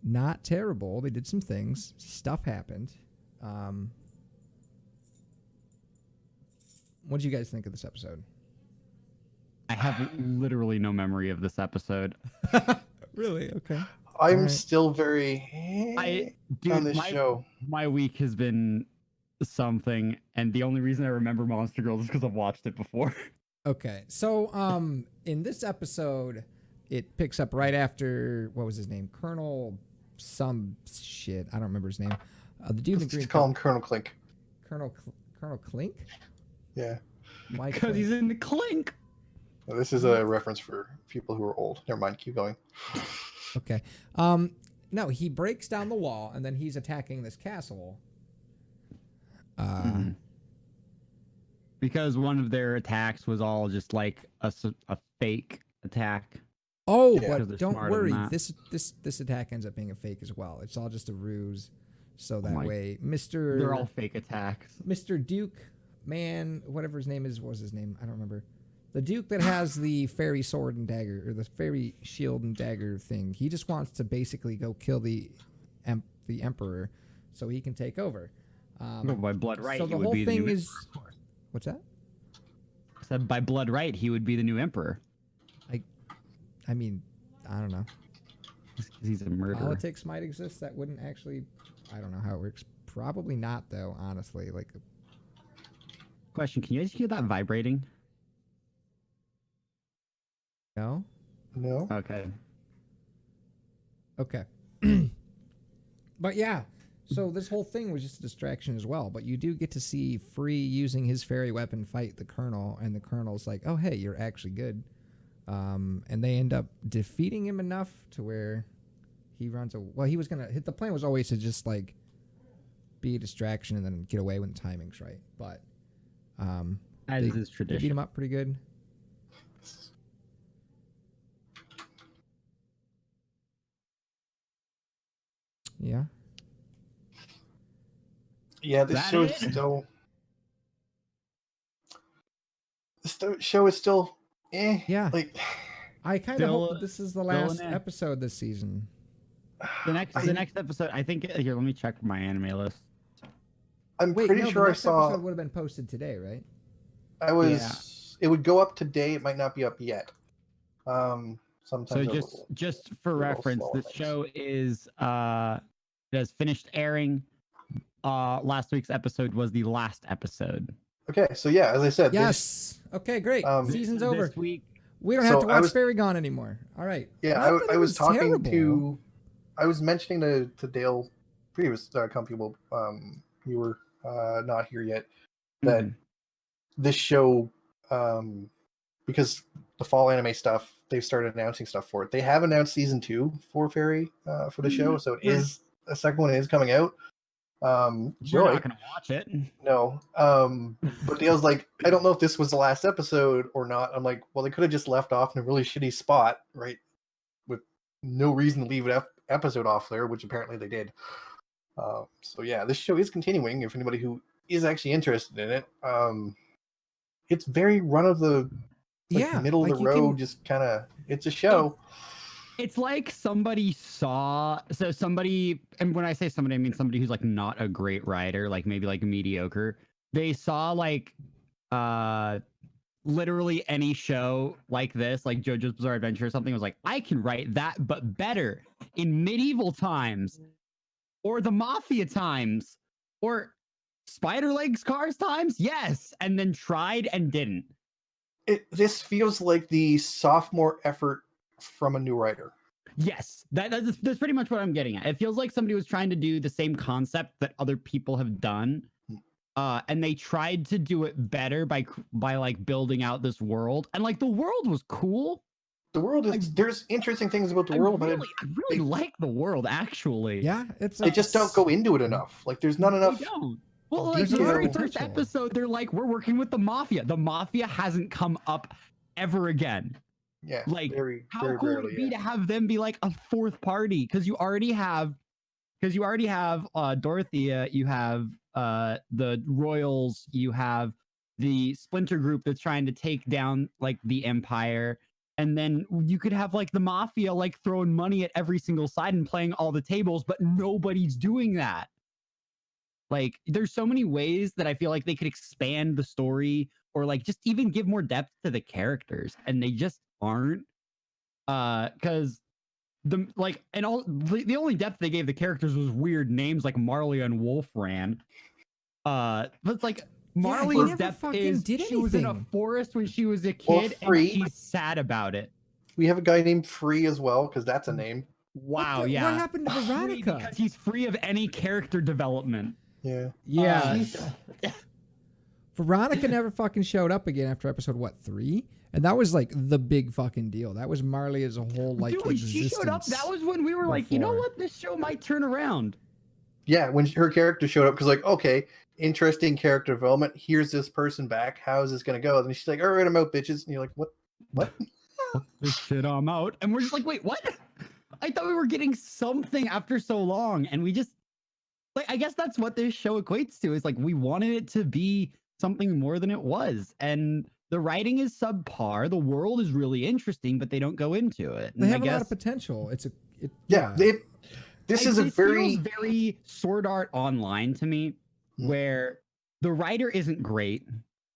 not terrible. They did some things. Stuff happened. What did you guys think of this episode? I have literally no memory of this episode. Really? Okay. I'm still very on this show. My week has been something, and the only reason I remember Monster Girls is because I've watched it before. Okay, so in this episode, it picks up right after what was his name, Colonel some shit. I don't remember his name. The dude in green. Call him Colonel Clink. Colonel Clink. Yeah. Because he's in the Clink. Well, this is a reference for people who are old. Never mind. Keep going. Okay. No, he breaks down the wall and then he's attacking this castle. Because one of their attacks was all just like a fake attack. Oh, yeah. But don't worry. This attack ends up being a fake as well. It's all just a ruse. So that way, they're all fake attacks. Mr. Duke man, whatever his name is, what was his name? I don't remember. The Duke that has the fairy sword and dagger, or the fairy shield and dagger thing. He just wants to basically go kill the Emperor, so he can take over. By blood right, so he the would whole be the thing new is, emperor, of course. what's that? Said by blood right, he would be the new emperor. I mean, I don't know. Because he's a murderer. Politics might exist that wouldn't actually. I don't know how it works. Probably not, though. Honestly, like. Question: can you guys hear that vibrating? No. No. Okay. Okay. But yeah, so this whole thing was just a distraction as well. But you do get to see Free using his fairy weapon fight the Colonel, and the Colonel's like, "Oh, hey, you're actually good." And they end up defeating him enough to where he runs. Well, he was gonna hit. The plan was always to just like be a distraction and then get away when the timing's right. But As is they beat tradition. him up pretty good. Yeah. Yeah, this That show is it? still. Show is still. Yeah. Like. I kind of Still- hope that this is the still last an episode this season. The next episode, I think. Here, let me check my anime list. I'm Wait, pretty no, sure the I next saw. episode would have been posted today, right? I was. Yeah. It would go up today. It might not be up yet. Sometimes. So they're just for little reference, slow the on things. show is it has finished airing. Last week's episode was the last episode. Okay, so yeah, as I said, Yes. Okay, great. Season's over. This week, We don't have So to I watch was- Fairy Gone anymore. All right. Yeah, Not that I it was talking terrible. to. I was mentioning to Dale, previous Comfortable. You were not here yet. That Mhm. this show, because the fall anime stuff, they've started announcing stuff for it. They have announced season 2 for Fairy for the show, so it is a second one is coming out. You're Joy, not gonna watch it. no. But Dale's like, I don't know if this was the last episode or not. I'm like, well, they could have just left off in a really shitty spot, right? With no reason to leave an episode off there, which apparently they did. So yeah, this show is continuing. If anybody who is actually interested in it, it's very run of the middle of the you road. can- Just kind of, it's a show. It's like somebody saw somebody, and when I say somebody, I mean somebody who's like not a great writer, like maybe like mediocre. They saw like literally any show like this, like JoJo's Bizarre Adventure or something, was like, I can write that but better in medieval times or the mafia times or Spider Legs Cars times. Yes, and then tried and didn't. This feels like the sophomore effort from a new writer. Yes, that's pretty much what I'm getting at. It feels like somebody was trying to do the same concept that other people have done, and they tried to do it better by like building out this world, and like the world was cool. The world is there's interesting things about the world, but I really like the world actually. Yeah, they just don't go into it enough. Like there's not enough. They don't. Well, like the detail. very first Potential. episode, they're like, we're working with the mafia. The mafia hasn't come up ever again. Yeah, Like, very, how very cool rarely. would it be Yeah. to have them be like a fourth party? Because you already have Dorothea, you have the Royals, you have the Splinter Group that's trying to take down like the Empire, and then you could have like the mafia like throwing money at every single side and playing all the tables, but nobody's doing that. Like, there's so many ways that I feel like they could expand the story or like just even give more depth to the characters, and they just aren't. Because the only depth they gave the characters was weird names like Marley and Wolfran. But it's like Marley's never depth fucking is did she was in a anything. forest when she was a Well, kid and Free. she's sad about it. We have a guy named Free as well, because that's a name. Wow, What yeah. happened to Free Veronica? because he's free of any character development. Yeah. Yeah. Uh, Veronica never fucking showed up again after episode 3, and that was like the big fucking deal. That was Marley as a whole like Dude, she showed up. That was when we were like, you know before. what? This show might turn around. Yeah, when her character showed up, because like, okay, interesting character development. Here's this person back. How is this gonna go? And she's like, all right, I'm out, bitches. And you're like, what? This shit, I'm out. And we're just like, wait, what? I thought we were getting something after so long, and we just like, I guess that's what this show equates to. Is like we wanted it to be something more than it was. And the writing is subpar. The world is really interesting, but they don't go into it. They And have I a lot guess of potential. Yeah, this is a it very feels very Sword Art Online to me, where the writer isn't great,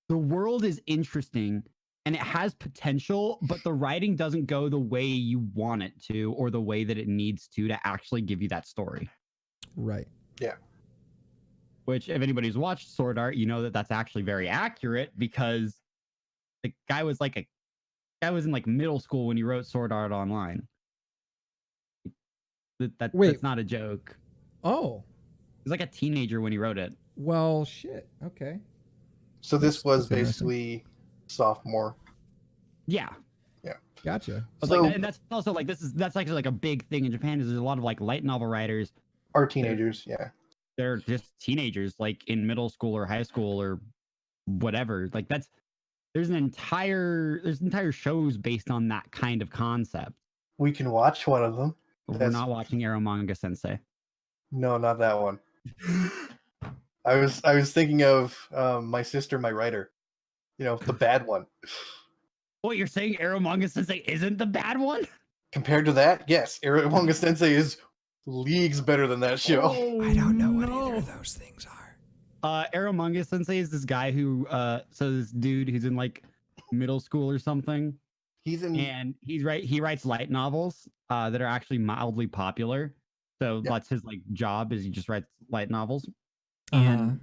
the world is interesting, and it has potential, but the writing doesn't go the way you want it to, or the way that it needs to actually give you that story. right. yeah. Which, if anybody's watched Sword Art, you know that that's actually very accurate, because the guy was in like middle school when he wrote Sword Art Online. Wait. That's not a joke. Oh, He was like a teenager when he wrote it. well, shit. Okay. So this was That's interesting. basically sophomore. Yeah. Gotcha. But So like, and that's also like that's actually like a big thing in Japan. Is there's a lot of like light novel writers. our teenagers, yeah. They're just teenagers, like in middle school or high school or whatever. Like there's entire shows based on that kind of concept. We can watch one of them. We're not watching Arrow Manga Sensei. No, not that one. I was thinking of My Sister, My Writer. You know, the bad one. What, you're saying Arrow Manga Sensei isn't the bad one? Compared to that, yes, Manga Sensei is leagues better than that show. Oh, I don't know what either of those things are. Arrow Manga Sensei is this guy who so this dude who's in like middle school or something. He's in And he writes light novels that are actually mildly popular. So Yeah. that's his like job, is he just writes light novels. Uh-huh. And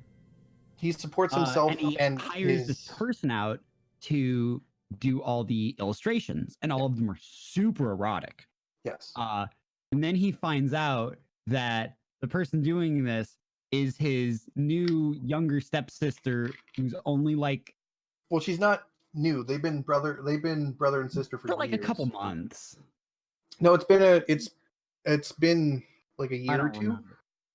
he supports himself and he and hires this person out to do all the illustrations, and all of them are super erotic. yes. And then he finds out that the person doing this is his new younger stepsister, who's only like Well, she's not new. They've been brother and sister for like years. a couple months. No, it's been like a year or two.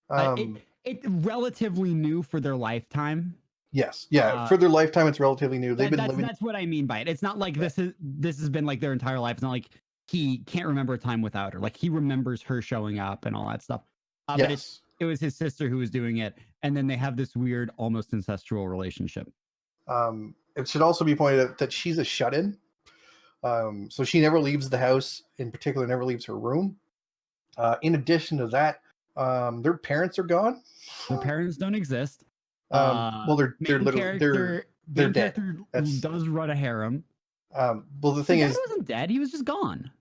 Remember. It's relatively new for their lifetime. Yes, yeah. For their lifetime, it's relatively new. They've been living. That's what I mean by it. It's not like this has been like their entire life. It's not like he can't remember a time without her. Like he remembers her showing up and all that stuff. But Yes. it was his sister who was doing it, and then they have this weird, almost incestual relationship. It should also be pointed out that she's a shut-in. So she never leaves the house. In particular, never leaves her room. In addition to that, their parents are gone. Their parents don't exist. Well, they're literally they're dead. Does run a harem. Well, the thing The is, dad wasn't dead. He was just gone.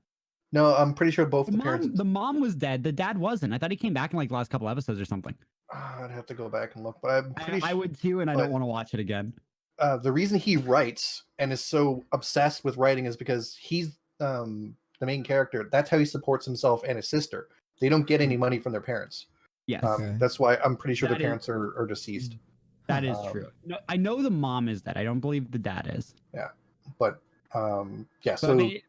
no, I'm pretty sure both the parents. The mom was dead. The dad wasn't. I thought he came back in like the last couple episodes or something. I'd have to go back and look, but I'm pretty I would too, and I don't want to watch it again. The reason he writes and is so obsessed with writing is because he's the main character. That's how he supports himself and his sister. They don't get any money from their parents. Yes. Okay. That's why I'm pretty sure That their parents are deceased. That is true. No, I know the mom is dead. I don't believe the dad is. But yeah. But So I mean,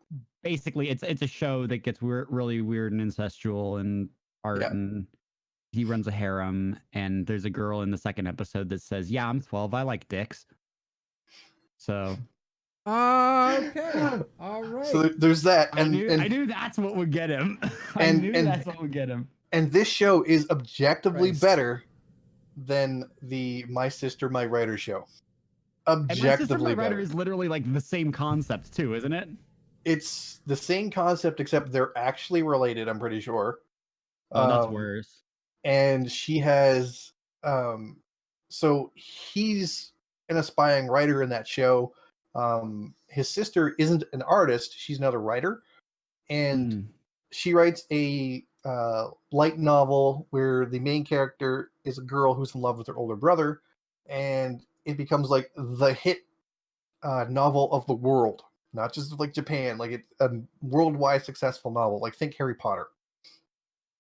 basically, it's a show that gets really weird and incestual and art, and he runs a harem. And there's a girl in the second episode that says, "Yeah, I'm 12. I like dicks." So. Okay. All right. So there's that, I knew that's what would get him. That's what would get him. And this show is objectively Christ. better than the My Sister, My Writer show. Objectively My Sister, My Writer better. is literally like the same concept too, isn't it? It's the same concept, except they're actually related. I'm pretty sure. Oh, that's worse. And she has, so he's an aspiring writer in that show. His sister isn't an artist; she's another writer, and she writes a light novel where the main character is a girl who's in love with her older brother, and it becomes like the hit novel of the world, not just like Japan. Like it's a worldwide successful novel. Like think Harry Potter.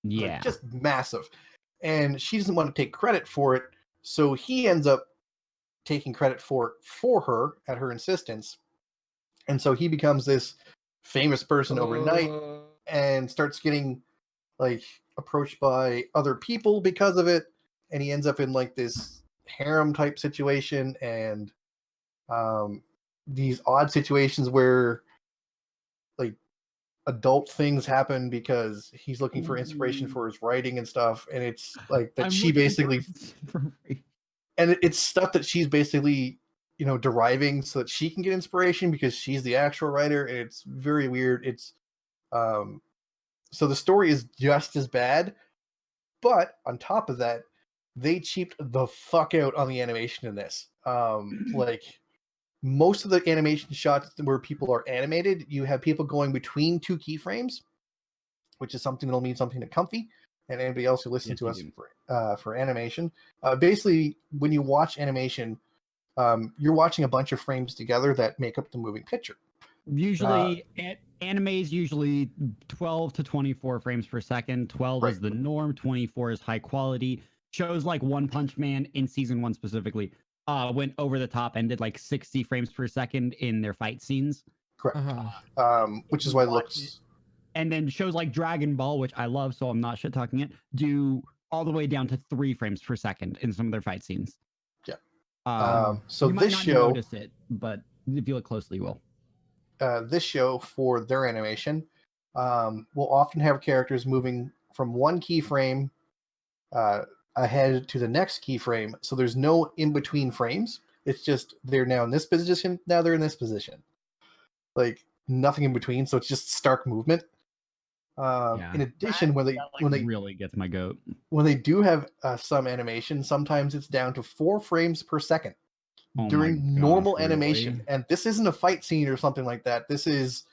Yeah. Like, just massive. And she doesn't want to take credit for it, so he ends up taking credit for it for her at her insistence. And so he becomes this famous person overnight and starts getting like approached by other people because of it, and he ends up in like this harem type situation and these odd situations where like adult things happen because he's looking for inspiration for his writing and stuff, and it's like that she basically and it's stuff that she's basically, deriving so that she can get inspiration because she's the actual writer. And it's very weird. It's so the story is just as bad, but on top of that, they cheaped the fuck out on the animation in this. Like most of the animation shots where people are animated, you have people going between two keyframes, which is something that'll mean something to Comfy and anybody else who listens to us for animation. Basically, when you watch animation, you're watching a bunch of frames together that make up the moving picture. Usually, anime is usually 12 to 24 frames per second. 12 is the norm. 24 is high quality. Shows like One Punch Man in season 1 specifically went over the top and did like 60 frames per second in their fight scenes. Correct. Which is why it looks. And then shows like Dragon Ball, which I love, so I'm not shit talking it, do all the way down to 3 frames per second in some of their fight scenes. Yeah. So you this might not show, notice it, but if you look closely, you will. This show for their animation will often have characters moving from one keyframe ahead to the next keyframe. So there's no in between frames. It's just they're now in this position. Now they're in this position. Like nothing in between. So it's just stark movement. In addition, when they really gets my goat, when they do have some animation, sometimes it's down to 4 frames per second during normal animation. Really? And this isn't a fight scene or something like that. This is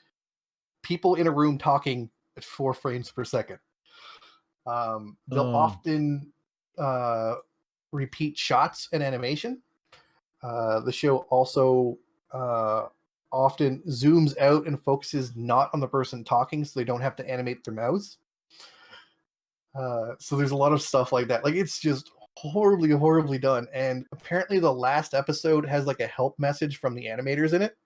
people in a room talking at 4 frames per second. They'll often repeat shots in animation. The show also often zooms out and focuses not on the person talking, so they don't have to animate their mouths. So there's a lot of stuff like that. Like it's just horribly, horribly done. And apparently the last episode has like a help message from the animators in it,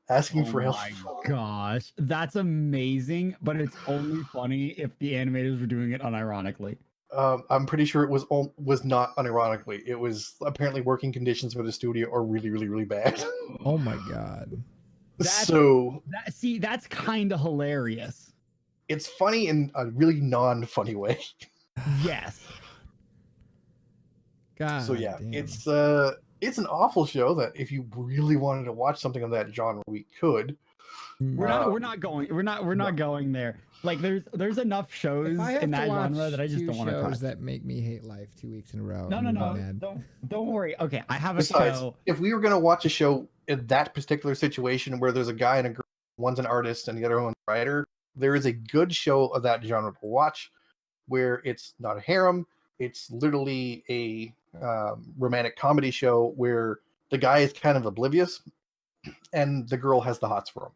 asking for help. Oh my gosh, that's amazing! But it's only funny if the animators were doing it unironically. I'm pretty sure it was not unironically. It was apparently working conditions for the studio are really, really, really bad. Oh my god. That's kind of hilarious. It's funny in a really non-funny way. Yes. God. So yeah, damn. it's an awful show that if you really wanted to watch something of that genre, we could. We're not going there. Like there's enough shows in that genre that I just don't want to touch. That make me hate life 2 weeks in a row. No. Don't worry. Okay, I have a show. If we were gonna watch a show in that particular situation where there's a guy and a girl, one's an artist and the other one's a writer, there is a good show of that genre to watch where it's not a harem. It's literally a romantic comedy show where the guy is kind of oblivious and the girl has the hots for him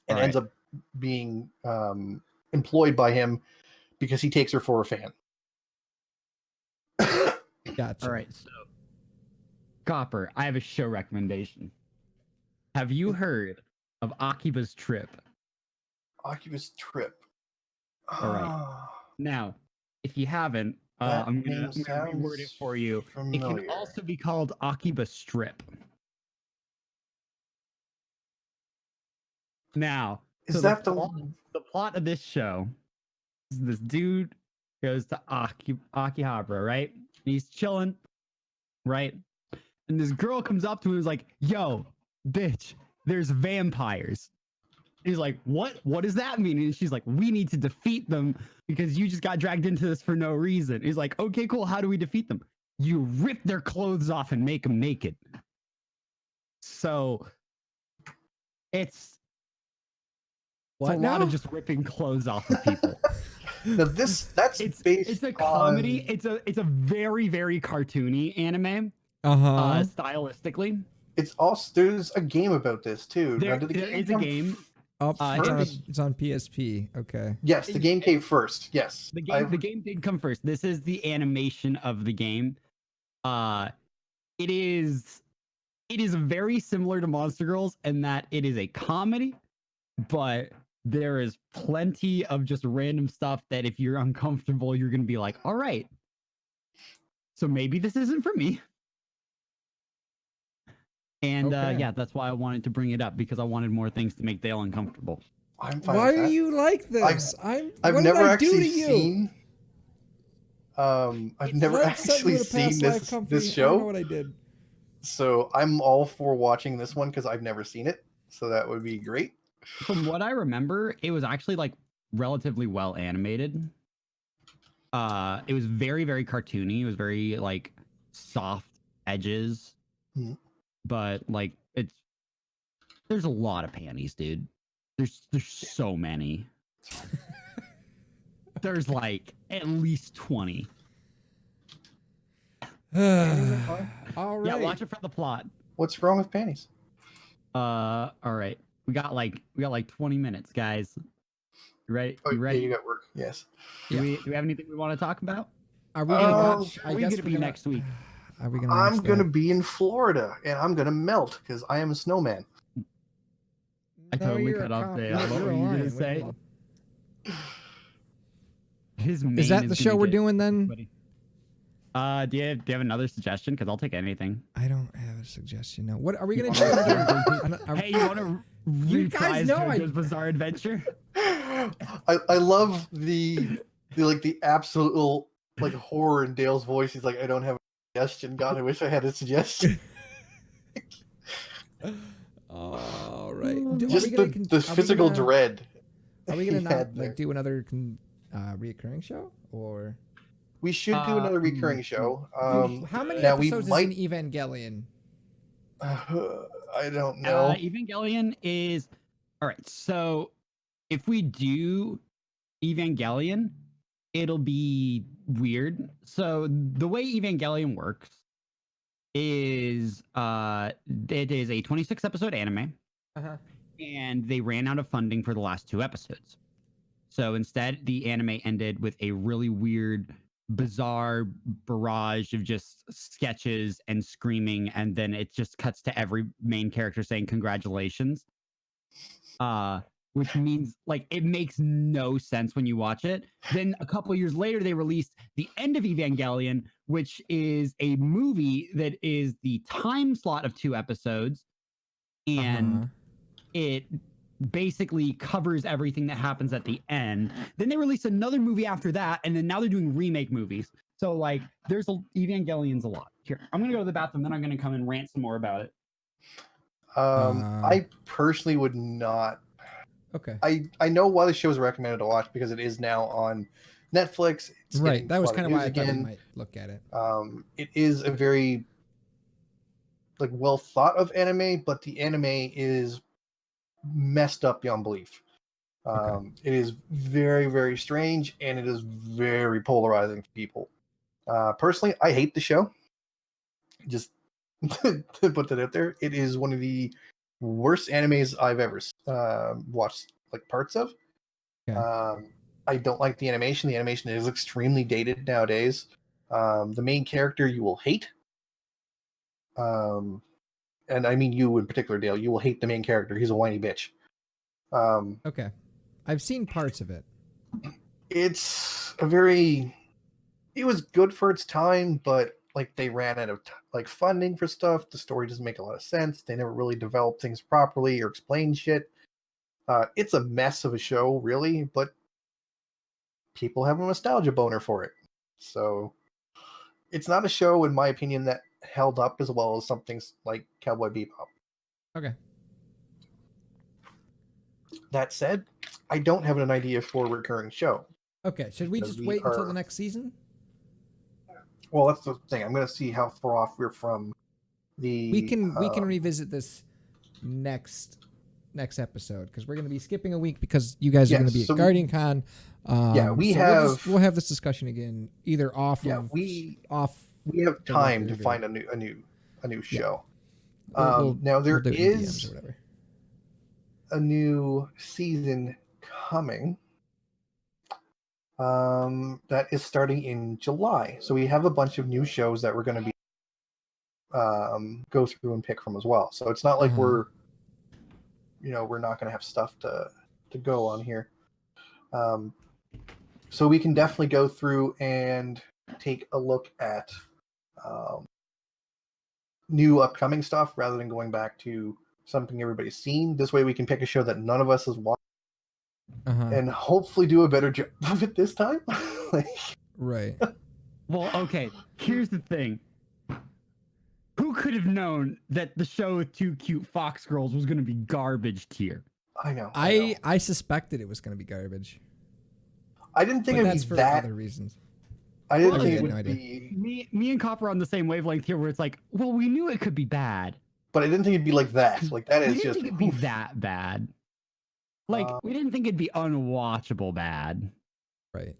and ends up being employed by him because he takes her for a fan. Gotcha. All right, so Copper, I have a show recommendation. Have you heard of Akiba's Trip? Akiba's Trip. All right. Now, if you haven't, I'm gonna reword it for you. Familiar. It can also be called Akiba Strip. Now, is that the plot of this show? Is this dude goes to Akihabara, right? And he's chilling, right? And this girl comes up to him and is like, "Yo, bitch, there's vampires." He's like, "What? What does that mean?" And she's like, "We need to defeat them because you just got dragged into this for no reason." He's like, "Okay, cool. How do we defeat them? You rip their clothes off and make them naked." So it's a lot of just ripping clothes off of people. Now it's a comedy. It's a very, very cartoony anime. Stylistically. It's also there's a game about this too. There is a game. It's on PSP. Okay. Yes, the game came first. Yes, the game did come first. This is the animation of the game. It is very similar to Monster Girls in that it is a comedy, but there is plenty of just random stuff that if you're uncomfortable, you're gonna be like, "All right, so maybe this isn't for me." And yeah, that's why I wanted to bring it up because I wanted more things to make Dale uncomfortable. I'm fine. Why are you like this? I've never actually seen. I've never actually seen this I don't know show, what I did. so I'm all for watching this one because I've never seen it. So that would be great. From what I remember, it was actually like relatively well animated. It was very, very cartoony. It was very like soft edges, Mhm. but like there's a lot of panties, dude. There's so many. There's like at least 20. Panties are fine. All right. Yeah, watch it for the plot. What's wrong with panties? All right. We got like 20 minutes, guys. You ready? Oh, You ready? Yeah, you got work. Yes. Do we have anything we want to talk about? Are we gonna watch? Are we gonna be next week? Are we gonna? I'm watch gonna that? be in Florida and I'm gonna melt because I am a snowman. I totally you're cut a off cop. there. No, What you're were a you gonna lion. say? What His Is that the show we're doing then? Do you have another suggestion? Because I'll take anything. I don't have a suggestion. No. What are we gonna do? Hey, you want to You guys reprise know JoJo's Bizarre Adventure? I love the absolute like horror in Dale's voice. He's like, I don't have a suggestion. God, I wish I had a suggestion. All right. Just the physical dread. Are we gonna he not had there. like do another reoccurring show or? We should do another recurring show. How many now we episodes might- is in Evangelion? I don't know. Evangelion is all right. So if we do Evangelion, it'll be weird. So the way Evangelion works is it is a 26 episode anime, and they ran out of funding for the last 2 episodes. So instead, the anime ended with a really weird, bizarre barrage of just sketches and screaming, and then it just cuts to every main character saying congratulations. Which means like it makes no sense when you watch it. Then a couple of years later, they released the end of Evangelion, which is a movie that is the time slot of 2 episodes, and it basically covers everything that happens at the end. Then they released another movie after that, and then now they're doing remake movies. So like, there's Evangelion's a lot. Here, I'm gonna go to the bathroom, then I'm gonna come and rant some more about it. I personally would not. Okay. I know why the show is recommended to watch because it is now on Netflix. It's Right. getting That was a lot kind of why I views thought we again. might look at it. It is a very like well thought of anime, but the anime is messed up beyond belief. It is very, very strange, and it is very polarizing for people. Personally, I hate the show. Just to put that out there, it is one of the worst animes I've ever watched like parts of. Okay. I don't like the animation. The animation is extremely dated nowadays. The main character you will hate. And I mean you in particular, Dale. You will hate the main character. He's a whiny bitch. Okay. I've seen parts of it. It's a very. It was good for its time, but like they ran out of like funding for stuff. The story doesn't make a lot of sense. They never really developed things properly or explained shit. It's a mess of a show, really, but people have a nostalgia boner for it. So it's not a show, in my opinion, that held up as well as something like Cowboy Bebop. Okay. That said, I don't have an idea for a recurring show. Okay. Should we Because just we wait until are- the next season? Well, that's the thing. I'm going to see how far off we're from the. We can revisit this next episode because we're going to be skipping a week because you guys are going to be at so Guardian Con. We'll have this discussion again either off. Yeah, of, we off. we have the time record to or- find a new show. We'll Now there do it in DMs is or whatever. a new season coming. That is starting in July. So we have a bunch of new shows that we're going to be go through and pick from as well. So it's not like we're not going to have stuff to go on here. So we can definitely go through and take a look at new upcoming stuff rather than going back to something everybody's seen. This way we can pick a show that none of us has watched and hopefully do a better job of it this time. Right. Well, okay. Here's the thing. Who could have known that the show with two cute fox girls was going to be garbage tier? I know. I suspected it was going to be garbage. I didn't think But it'd that's be for that. other reasons. I didn't Well, think I it had would no idea. be. Me and Copper are on the same wavelength here, where it's like, well, we knew it could be bad. But I didn't think it'd be like that. Like that We is didn't just. think it'd be oof. that bad. Like we didn't think it'd be unwatchable bad. Right.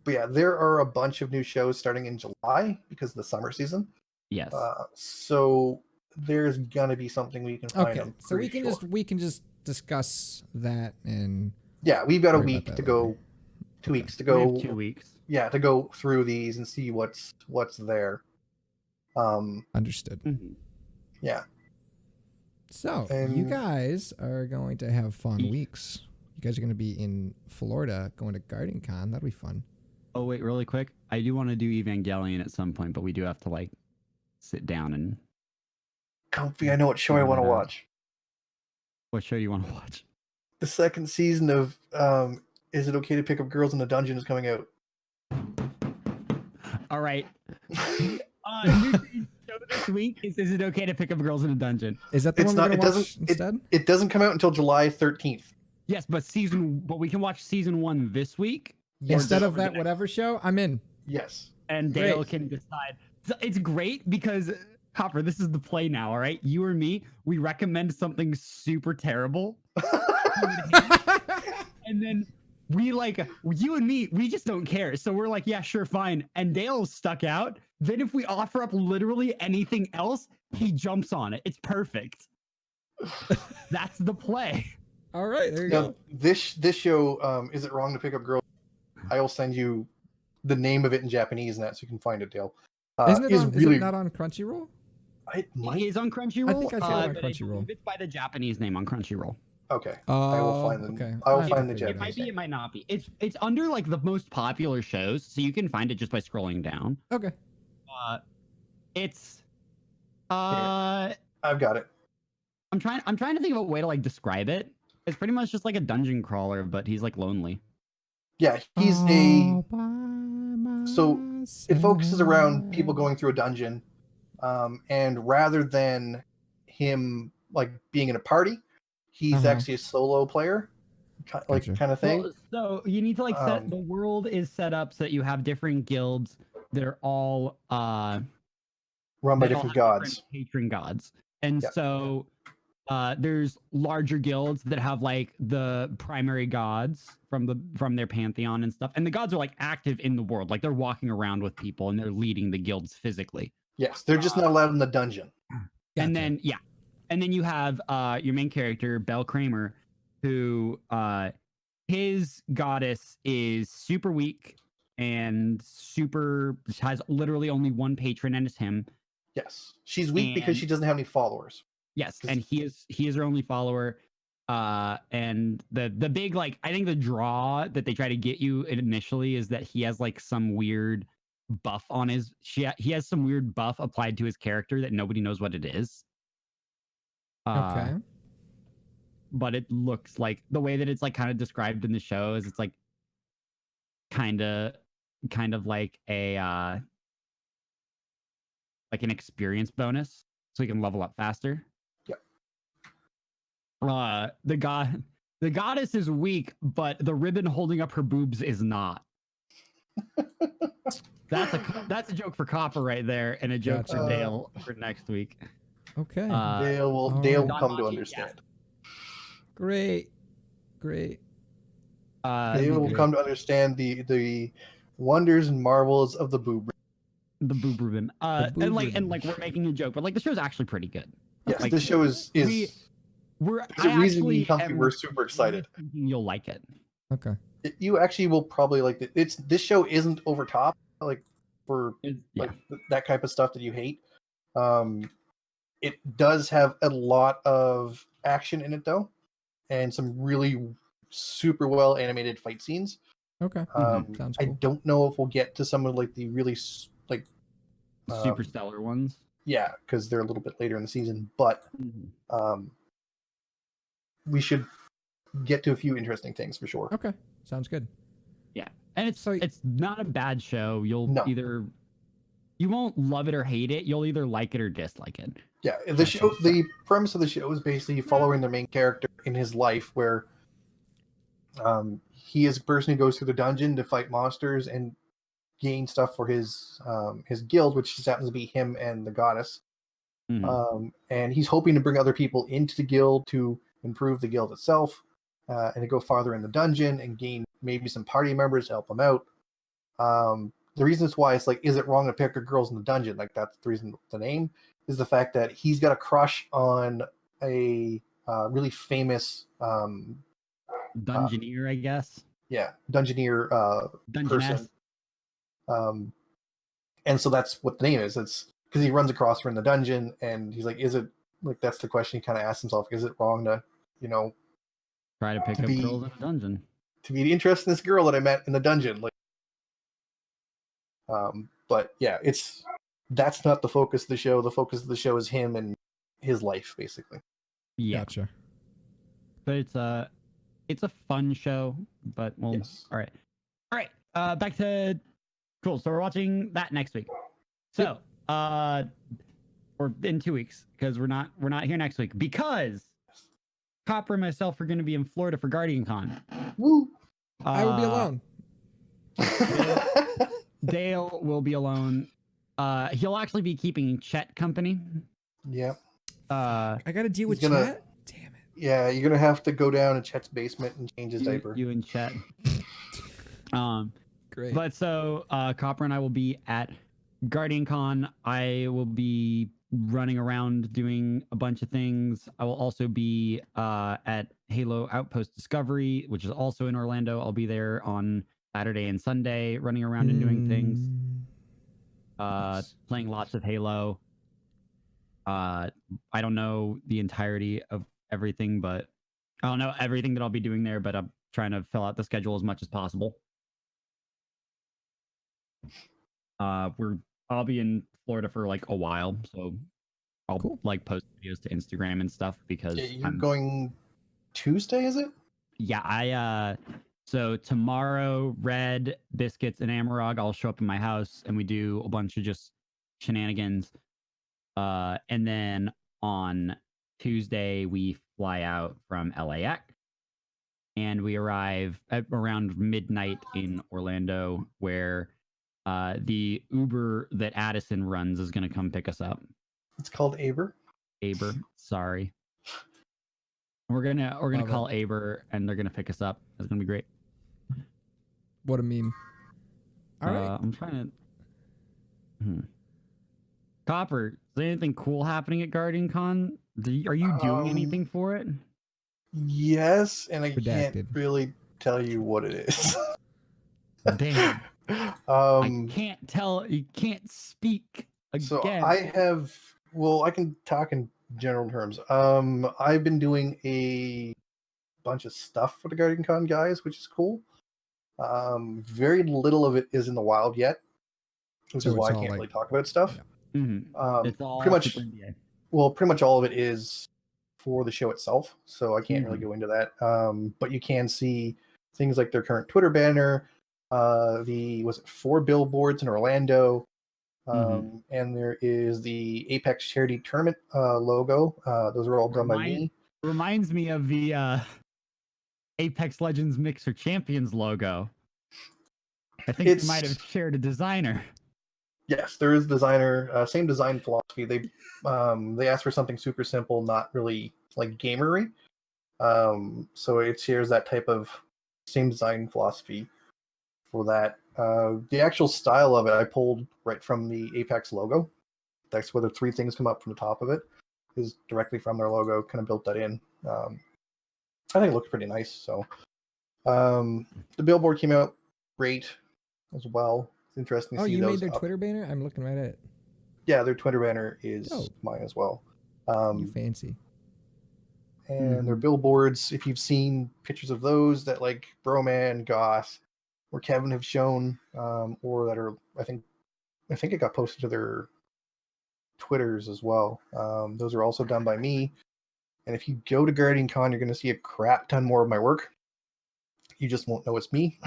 But yeah, there are a bunch of new shows starting in July because of the summer season. Yes. So there's gonna be something we can find. Okay. So we can just discuss that and Yeah, we've got a worry about week that to go. later. 2 weeks to We have go. 2 weeks. Yeah, to go through these and see what's there. Understood. Mhm. Yeah. So you And- guys are going to have fun weeks. You guys are going to be in Florida going to Garden Con. That'll be fun. Oh wait, really quick. I do want to do Evangelion at some point, but we do have to like sit down and. Comfy, I know what show I Figure want to that out. watch. What show do you want to watch? The second season of Is It Okay to Pick Up Girls in a Dungeon is coming out. All right. New show this week is It Okay to Pick Up Girls in a Dungeon? Is that the It's one not- we're it going to watch doesn't- instead? It doesn't come out until July 13th. Yes, but we can watch season 1 this week, Yes. Instead of the that next- whatever show, I'm in. Yes. and Dale Great. can decide. So it's great because Copper, this is the play now. All right, you or me, we recommend something super terrible, and then we like you and me, we just don't care. So we're like, yeah, sure, fine. And Dale's stuck out. Then if we offer up literally anything else, he jumps on it. It's perfect. That's the play. All right, there you Now, go. this show, Is It Wrong to Pick Up Girls? I will send you the name of it in Japanese and that so you can find it, Dale. Isn't it, is on, really, is it not on Crunchyroll? It It might. is on Crunchyroll. I think I saw it on but I Crunchyroll. believe it's by the Japanese name on Crunchyroll. Okay. Oh, I will find the. okay. I will I'll have to find the figure it It out. might Japanese be, it name. might not be. It's under like the most popular shows, so you can find it just by scrolling down. Okay. It's I've got it. I'm trying to think of a way to like describe it. It's pretty much just like a dungeon crawler, but he's like lonely. Yeah, he's All a. by So, It focuses around people myself. going through a dungeon, and rather than him like being in a party, he's Uh-huh. actually a solo player, like Gotcha. kind of thing. Well, so you need to like set Um, the world is set up so that you have different guilds that are all Run by they all different have gods. patron gods. And Yep. so there's larger guilds that have like the primary gods from their pantheon and stuff. And the gods are like active in the world. Like they're walking around with people and they're leading the guilds physically. Yes, they're just not allowed in the dungeon. And Gotcha. then you have your main character, Belle Kramer, who his goddess is super weak and has literally only one patron, and it's him. Yes, she's weak because And- she doesn't have any followers. Yes, 'Cause- and he is her only follower. And the big like I think the draw that they try to get you initially is that he has like some weird buff on he has some weird buff applied to his character that nobody knows what it is. Okay. But it looks like the way that it's like kind of described in the show is it's like kind of like a like an experience bonus so you can level up faster. Yep. The goddess is weak, but the ribbon holding up her boobs is not. That's a joke for Copper right there, and a joke for Gotcha. Dale for next week. Okay. Dale will all Dale right. will come to Non-Machi, understand. Great. That'd Dale be will great. come to understand the wonders and marvels of the boob. The boob ribbon. boob And ribbon. like we're making a joke, but like the show's actually pretty good. Yes, Like, this show is. There's There's a reason me and Comfy were super excited. Thinking you'll like it. Okay. You actually will probably like it. This show isn't over top like for Yeah. like that type of stuff that you hate. It does have a lot of action in it though, and some really super well animated fight scenes. Okay. Mm-hmm. Sounds I cool. don't know if we'll get to some of like the really like Super stellar ones. yeah, because they're a little bit later in the season, but we should get to a few interesting things for sure. Okay. Sounds good. And it's not a bad show. You won't love it or hate it. You'll either like it or dislike it. Yeah, the premise of the show is basically following the main character in his life, where he is a person who goes through the dungeon to fight monsters and gain stuff for his guild, which just happens to be him and the goddess. And he's hoping to bring other people into the guild to improve the guild itself, and to go farther in the dungeon and gain maybe some party members to help him out. The reason it's why it's like, is it wrong to pick girls in the dungeon? Like, that's the reason the name is the fact that he's got a crush on a really famous Dungeoneer, I guess. Yeah, Dungeoneer Dungeness. person. And so that's what the name is. It's because he runs across her in the dungeon, and he's like, is it, like, that's the question he kind of asks himself, is it wrong to, try to pick up girls in a dungeon? To be interested in this girl that I met in the dungeon. Like, but yeah, that's not the focus of the show. The focus of the show is him and his life, basically. Yeah. Gotcha. But it's a fun show, but Yes. All right. Back to cool. So we're watching that next week. So, or in 2 weeks, because we're not here next week because Copper and myself are going to be in Florida for Guardian Con. Woo! I will be alone. Dale will be alone. He'll actually be keeping Chet company. Yeah. I got to deal with gonna- Chet? Damn it. Yeah, you're gonna have to go down to Chet's basement and change his diaper. You and Chet. Great. But so Copper and I will be at Guardian Con. I will be running around doing a bunch of things. I will also be at Halo Outpost Discovery, which is also in Orlando. I'll be there on Saturday and Sunday, running around and doing things. Playing lots of Halo. I don't know the entirety of everything, but I don't know everything that I'll be doing there, but I'm trying to fill out the schedule as much as possible. I'll be in Florida for like a while, so I'll like post videos to Instagram and stuff because you're going Tuesday, is it? Yeah, so tomorrow, Red, Biscuits, and Amarog, I'll show up in my house and we do a bunch of just shenanigans. And then on Tuesday, we fly out from LAX and we arrive at around midnight in Orlando, where the Uber that Addison runs is going to come pick us up. It's called Aber. Sorry. We're gonna call Aber and they're gonna pick us up. It's gonna be great. What a meme. All right. I'm trying to. Copper, is there anything cool happening at Guardian Con? Are you doing anything for it? Yes, and I Redacted. can't really tell you what it is. Damn. I can't tell. You can't speak again. So I can talk in general terms. I've been doing a bunch of stuff for the Guardian Con guys, which is cool. Very little of it is in the wild yet, which is why I can't really talk about stuff. Yeah. It's all pretty much. Super NDA. Well, pretty much all of it is for the show itself, so I can't really go into that. But you can see things like their current Twitter banner. Was it 4 billboards in Orlando? And there is the Apex Charity Tournament logo. Those are all done by me. Reminds me of the Apex Legends Mixer Champions logo. I think you might have shared a designer. Yes, there is designer. Same design philosophy. They asked for something super simple, not really like gamery. So it shares that type of same design philosophy for that. The actual style of it I pulled right from the Apex logo. That's where the 3 things come up from the top of it, is directly from their logo. Kind of built that in. I think it looks pretty nice. So the billboard came out great as well. It's interesting to see you those made their up. Twitter banner? I'm looking right at it. Yeah, their Twitter banner is mine as well. You fancy. And their billboards, if you've seen pictures of those that like Broman, Goss, or Kevin have shown, or that are, I think it got posted to their Twitters as well. Those are also done by me. And if you go to Guardian Con, you're going to see a crap ton more of my work. You just won't know it's me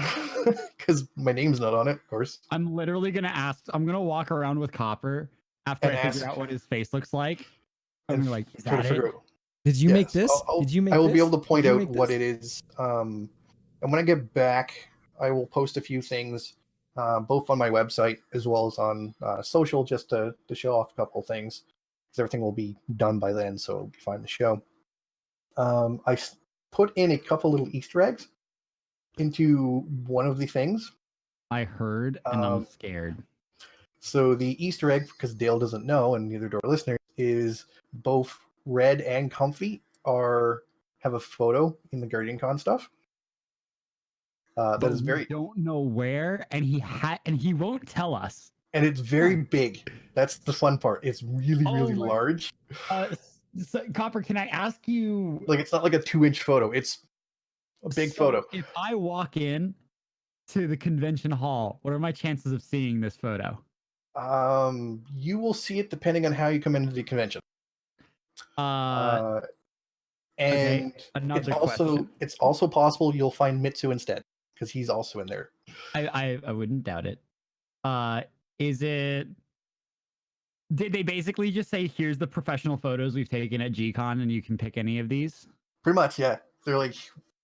because my name's not on it, of course. I'm literally gonna ask. I'm gonna walk around with Copper after And I figure ask- out what his face looks like. I'm and gonna like, is try to that figure it? out. Did you make Yes, this? Did you make I will this? be able to point Did you out make what this? it is. And when I get back, I will post a few things, both on my website as well as on social, just to show off a couple of things. Because everything will be done by then, so it'll be fine to show. Put in a couple little Easter eggs into one of the things. I heard, and I'm scared. So the Easter egg, because Dale doesn't know, and neither do our listeners, is both Red and Comfy have a photo in the Guardian Con stuff. That But is we very, don't know where, and he won't tell us. and it's very big. That's the fun part. It's really, really my- large. Copper, can I ask you? Like it's not like a 2-inch photo. It's a big photo. If I walk in to the convention hall, what are my chances of seeing this photo? You will see it depending on how you come into the convention. And another it's also possible you'll find Mitsu instead, because he's also in there. I wouldn't doubt it. Is it? Did they basically just say, "Here's the professional photos we've taken at G-Con, and you can pick any of these"? Pretty much, yeah. They're like,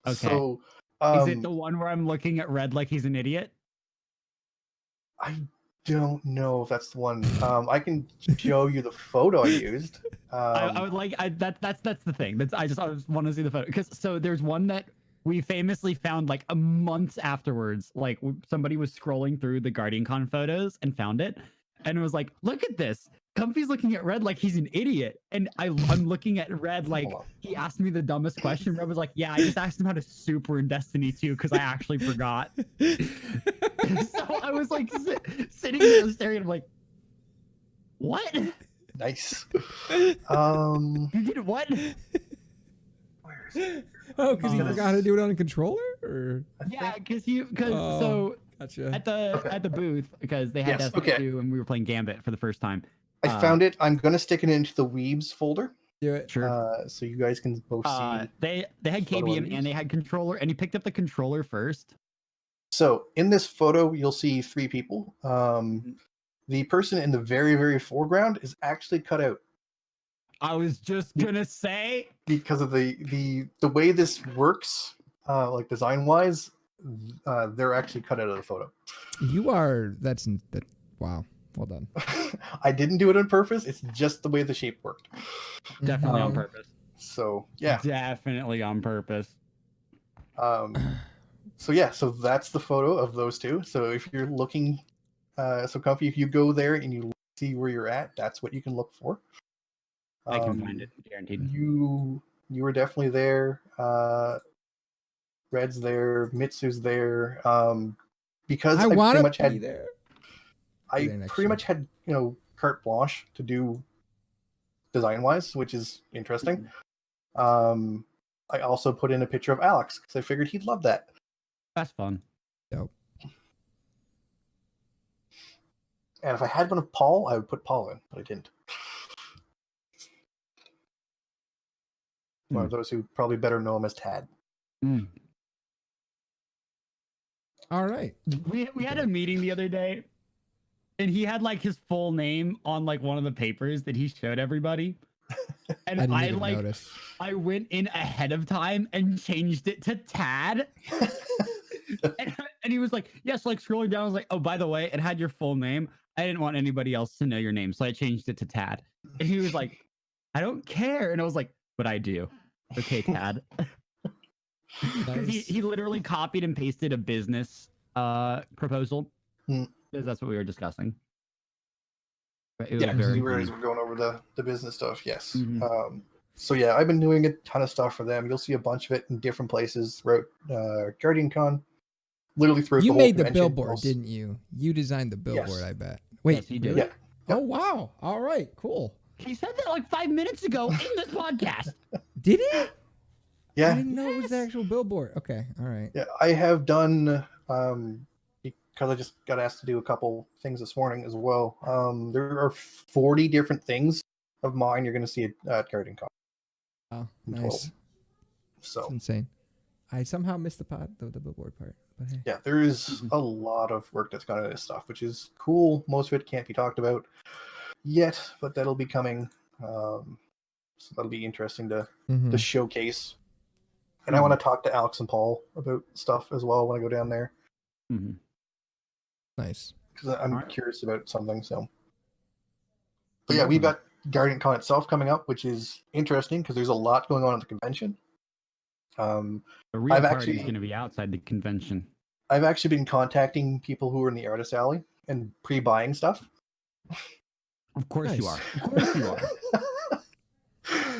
Okay. so. Is it the one where I'm looking at Red like he's an idiot? I don't know if that's the one. I can show you the photo I used. I would like that's the thing. I just want to see the photo, because so there's one that we famously found like a month afterwards. Like somebody was scrolling through the Guardian Con photos and found it, and it was like, look at this. Comfy's looking at Red like he's an idiot, and I'm looking at Red like he asked me the dumbest question. Red was like, "Yeah, I just asked him how to super in Destiny 2 because I actually forgot." So I was like sitting there staring at him like, "What? Nice. You did what?" Where is it? Oh, because he Gonna- forgot how to do it on a controller, or Yeah, because so Oh, gotcha. at the booth, because they had Yes, Destiny okay. 2 and we were playing Gambit for the first time. I found it. I'm gonna stick it into the Weebs folder, Do it. Sure. so you guys can both see. They had photo KBM images. and they had controller, and he picked up the controller first. So in this photo, you'll see 3 people. The person in the very, very foreground is actually cut out I was just gonna say, because of the way this works, like design wise. They're actually cut out of the photo. You are. That. Wow. Well done. I didn't do it on purpose. It's just the way the shape worked. definitely on Um, purpose. So yeah. Definitely on purpose. So that's the photo of those two. So if you're looking, so Comfy, if you go there and you see where you're at, that's what you can look for. I can find it, guaranteed. You were definitely there. Red's there. Mitsu's there. Because I I want pretty to much be had there. I There next pretty year. much had carte blanche to do design wise, which is interesting. I also put in a picture of Alex because I figured he'd love that. That's fun. Dope. And if I had one of Paul, I would put Paul in, but I didn't. One of those who probably better know him as Tad. Mm. All right. We had a meeting the other day, and he had like his full name on like one of the papers that he showed everybody. And I didn't I even like notice. I went in ahead of time and changed it to Tad. and he was like, yes, like scrolling down, I was like, oh, by the way, it had your full name. I didn't want anybody else to know your name, so I changed it to Tad. And he was like, I don't care. And I was like, but I do. Okay, Tad. Because Nice. he literally copied and pasted a business proposal. Hmm. Because that's what we were discussing. But it was Yeah, very you were funny. going over the business stuff. Yes. Mhm. So yeah, I've been doing a ton of stuff for them. You'll see a bunch of it in different places throughout Guardian Con. Literally throughout You the whole made the convention. billboard, didn't you? You designed the billboard, Yes. I bet. Wait, Yes, he did. really? Yeah. Oh wow! All right, cool. He said that like 5 minutes ago in this podcast. Did he? I Yeah. didn't know it was the actual billboard. Okay, all right. Yeah. I have done because I just got asked to do a couple things this morning as well. There are 40 different things of mine you're going to see at Guardian Con. Wow, in nice. total. So That's insane. I somehow missed the billboard part. But hey. Yeah, there is a lot of work that's gone into this stuff, which is cool. Most of it can't be talked about yet, but that'll be coming. So that'll be interesting to showcase. And I want to talk to Alex and Paul about stuff as well when I go down there. Mm-hmm. Nice. Because I'm curious about something. So, but yeah, we've got Guardian Con itself coming up, which is interesting because there's a lot going on at the convention. The real party is going to be outside the convention. I've actually been contacting people who are in the artist alley and pre-buying stuff. Of course you are. Of course you are.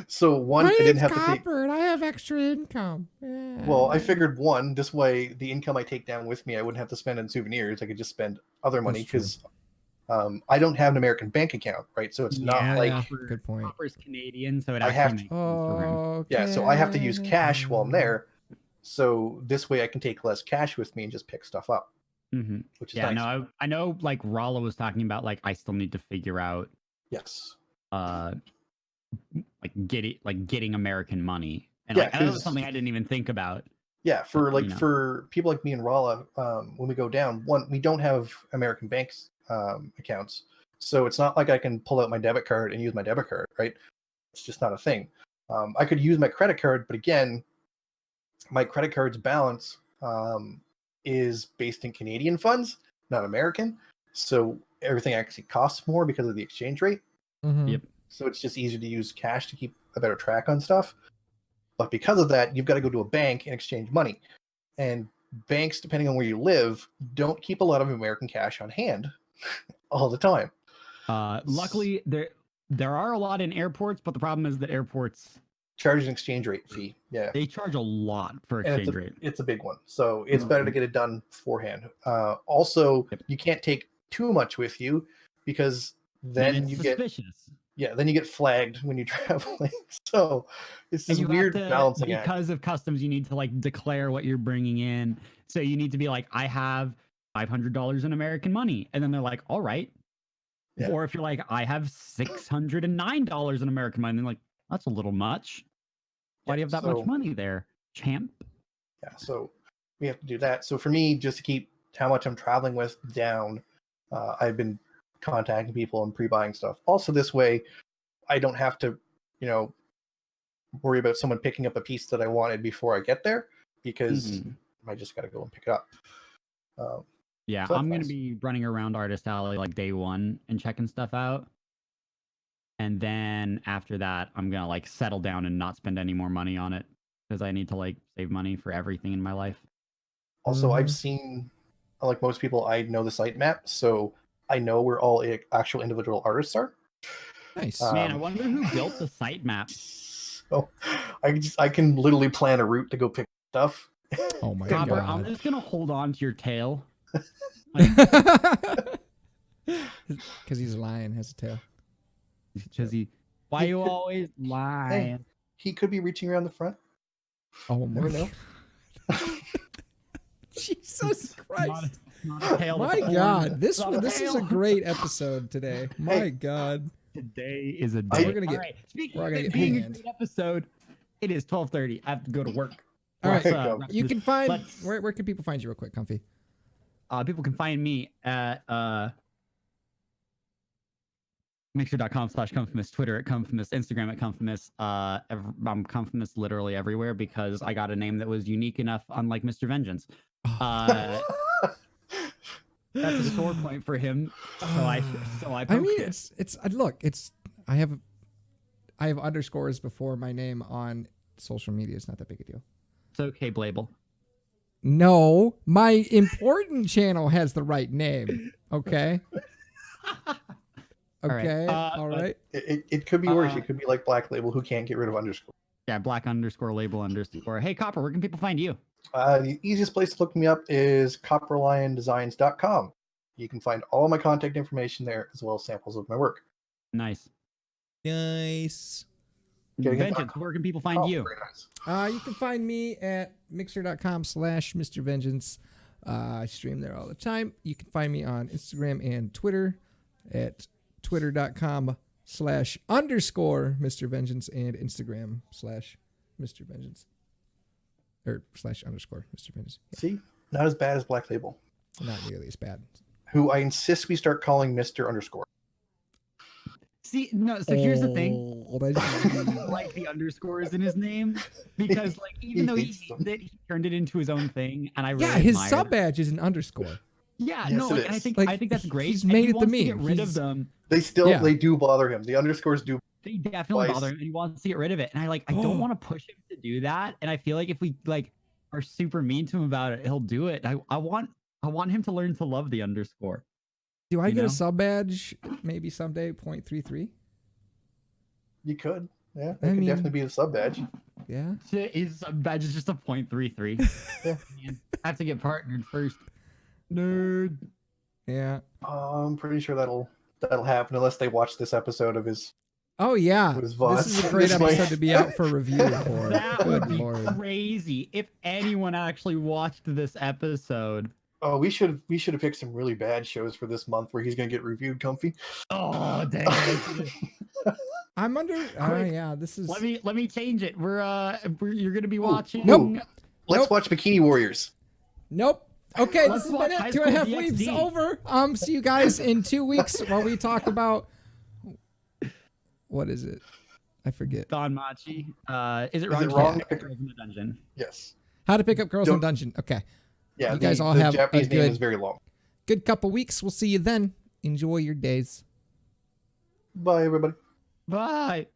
So one, I didn't have Copper, to take. And I have extra income. Yeah. Well, I figured one, this way the income I take down with me, I wouldn't have to spend on souvenirs. I could just spend other money because I don't have an American bank account, right? So it's not like good point. Copper's Canadian, so it I actually have makes sense for him. Yeah, so I have to use cash while I'm there. So this way I can take less cash with me and just pick stuff up. Mm-hmm. Which is nice. No, I know like Rala was talking about like I still need to figure out getting American money. And like that was something I didn't even think about. Yeah, for people like me and Rala, when we go down, one, we don't have American banks accounts. So it's not like I can pull out my debit card and use my debit card, right? It's just not a thing. I could use my credit card, but again, my credit card's balance is based in Canadian funds, not American. So everything actually costs more because of the exchange rate. Mm-hmm. Yep. So it's just easier to use cash to keep a better track on stuff. But because of that, you've got to go to a bank and exchange money. And banks, depending on where you live, don't keep a lot of American cash on hand all the time. Luckily, there are a lot in airports, but the problem is that airports charge an exchange rate fee. Yeah, they charge a lot for exchange rate. It's a big one, so it's better to get it done beforehand. Also, you can't take too much with you because then you suspicious. Then you get flagged when you're traveling. So it's this weird balancing act. Because of customs, you need to like declare what you're bringing in. So you need to be like, I have $500 in American money, and then they're like, all right. Yeah. Or if you're like, I have $609 in American money, and they're like, that's a little much. Why do you have that much money there, champ? Yeah, so we have to do that. So for me, just to keep how much I'm traveling with down, I've been contacting people and pre-buying stuff. Also, this way, I don't have to, worry about someone picking up a piece that I wanted before I get there because I just got to go and pick it up. So I'm going to be running around Artist Alley like day one and checking stuff out. And then after that, I'm going to like settle down and not spend any more money on it because I need to like save money for everything in my life. Also, I've seen, like most people, I know the site map, so I know where all actual individual artists are. Nice. Man, I wonder who built the site map. So I can literally plan a route to go pick stuff. Oh my Copper, God. I'm just going to hold on to your tail. Because he's a lion, has a tail. Why you always lying? Hey, he could be reaching around the front. Oh my! Never know. Jesus Christ! Not a tail, my God, this is a great episode today. My God, today is a day. We're gonna get. Right. Speaking of it being a great episode, it is 12:30. I have to go to work. All right, you can find where can people find you real quick, Comfy? People can find me at Mixer.com/Comfimus, Twitter at Comfimus, Instagram at Comfimus. I'm Comfimus literally everywhere because I got a name that was unique enough, unlike Mr. Vengeance. That's a sore point for him. So I mean, I have underscores before my name on social media. It's not that big a deal. It's okay, Blable. No, my important channel has the right name. Okay. Okay. All right. It could be worse. It could be like Black Label, who can't get rid of underscore. Yeah, Black_Label_. Hey, Copper, where can people find you? The easiest place to look me up is copperliondesigns.com. You can find all my contact information there, as well as samples of my work. Nice. Nice. Vengeance, where can people find you? Very nice. You can find me at mixer.com/Mr. Vengeance. I stream there all the time. You can find me on Instagram and Twitter at twitter.com/_Mr. Vengeance and Instagram/Mr. Vengeance. or /_ Mr. Fantasy. See, not as bad as Black Label, Not nearly as bad. who I insist we start calling Mr. _ See, no. So here's the thing. Oh, that's- Like the underscores in his name, because like even though he hates them. hates it, he turned it into his own thing, and I really yeah, his admire sub that. badge is an underscore. Yeah, Yes, no, it like, and I is. think Like, I think that's great. he's and made he it the wants to get meme. rid He's- of them. They still Yeah. they do bother him. The underscores do. They definitely Twice. bother him, and he wants to get rid of it. And I don't want to push him to do that. And I feel like if we like are super mean to him about it, he'll do it. I want him to learn to love the underscore. Do I You get know? a sub badge maybe someday? 0.33. You could. Yeah, that I could mean- definitely be a sub badge. Yeah. His badge is just a 0.33. Yeah. Man, I have to get partnered first. Nerd. Yeah. I'm pretty sure that'll happen unless they watch this episode of his. Oh yeah. With his This is a VODs. great This might- episode to be out for review for. That would Good be lord. crazy if anyone actually watched this episode. Oh, we should have picked some really bad shows for this month where he's gonna get reviewed, Comfy. Oh dang it. I'm under. Oh Quick, yeah. This is. Let me change it. You're gonna be watching. Nope. Let's Nope. watch Bikini Warriors. Nope. Okay, Let's this has watch been High it. School 2.5 DxD. weeks over. See you guys in 2 weeks while we talk about what is it? I forget. Don Machi. Is it Is wrong? it wrong? to pick Girls in the dungeon? Yes. How to pick up girls in Don't- dungeon. Okay. Yeah. You guys all the have a Japanese name good- is very long. Good couple weeks. We'll see you then. Enjoy your days. Bye, everybody. Bye.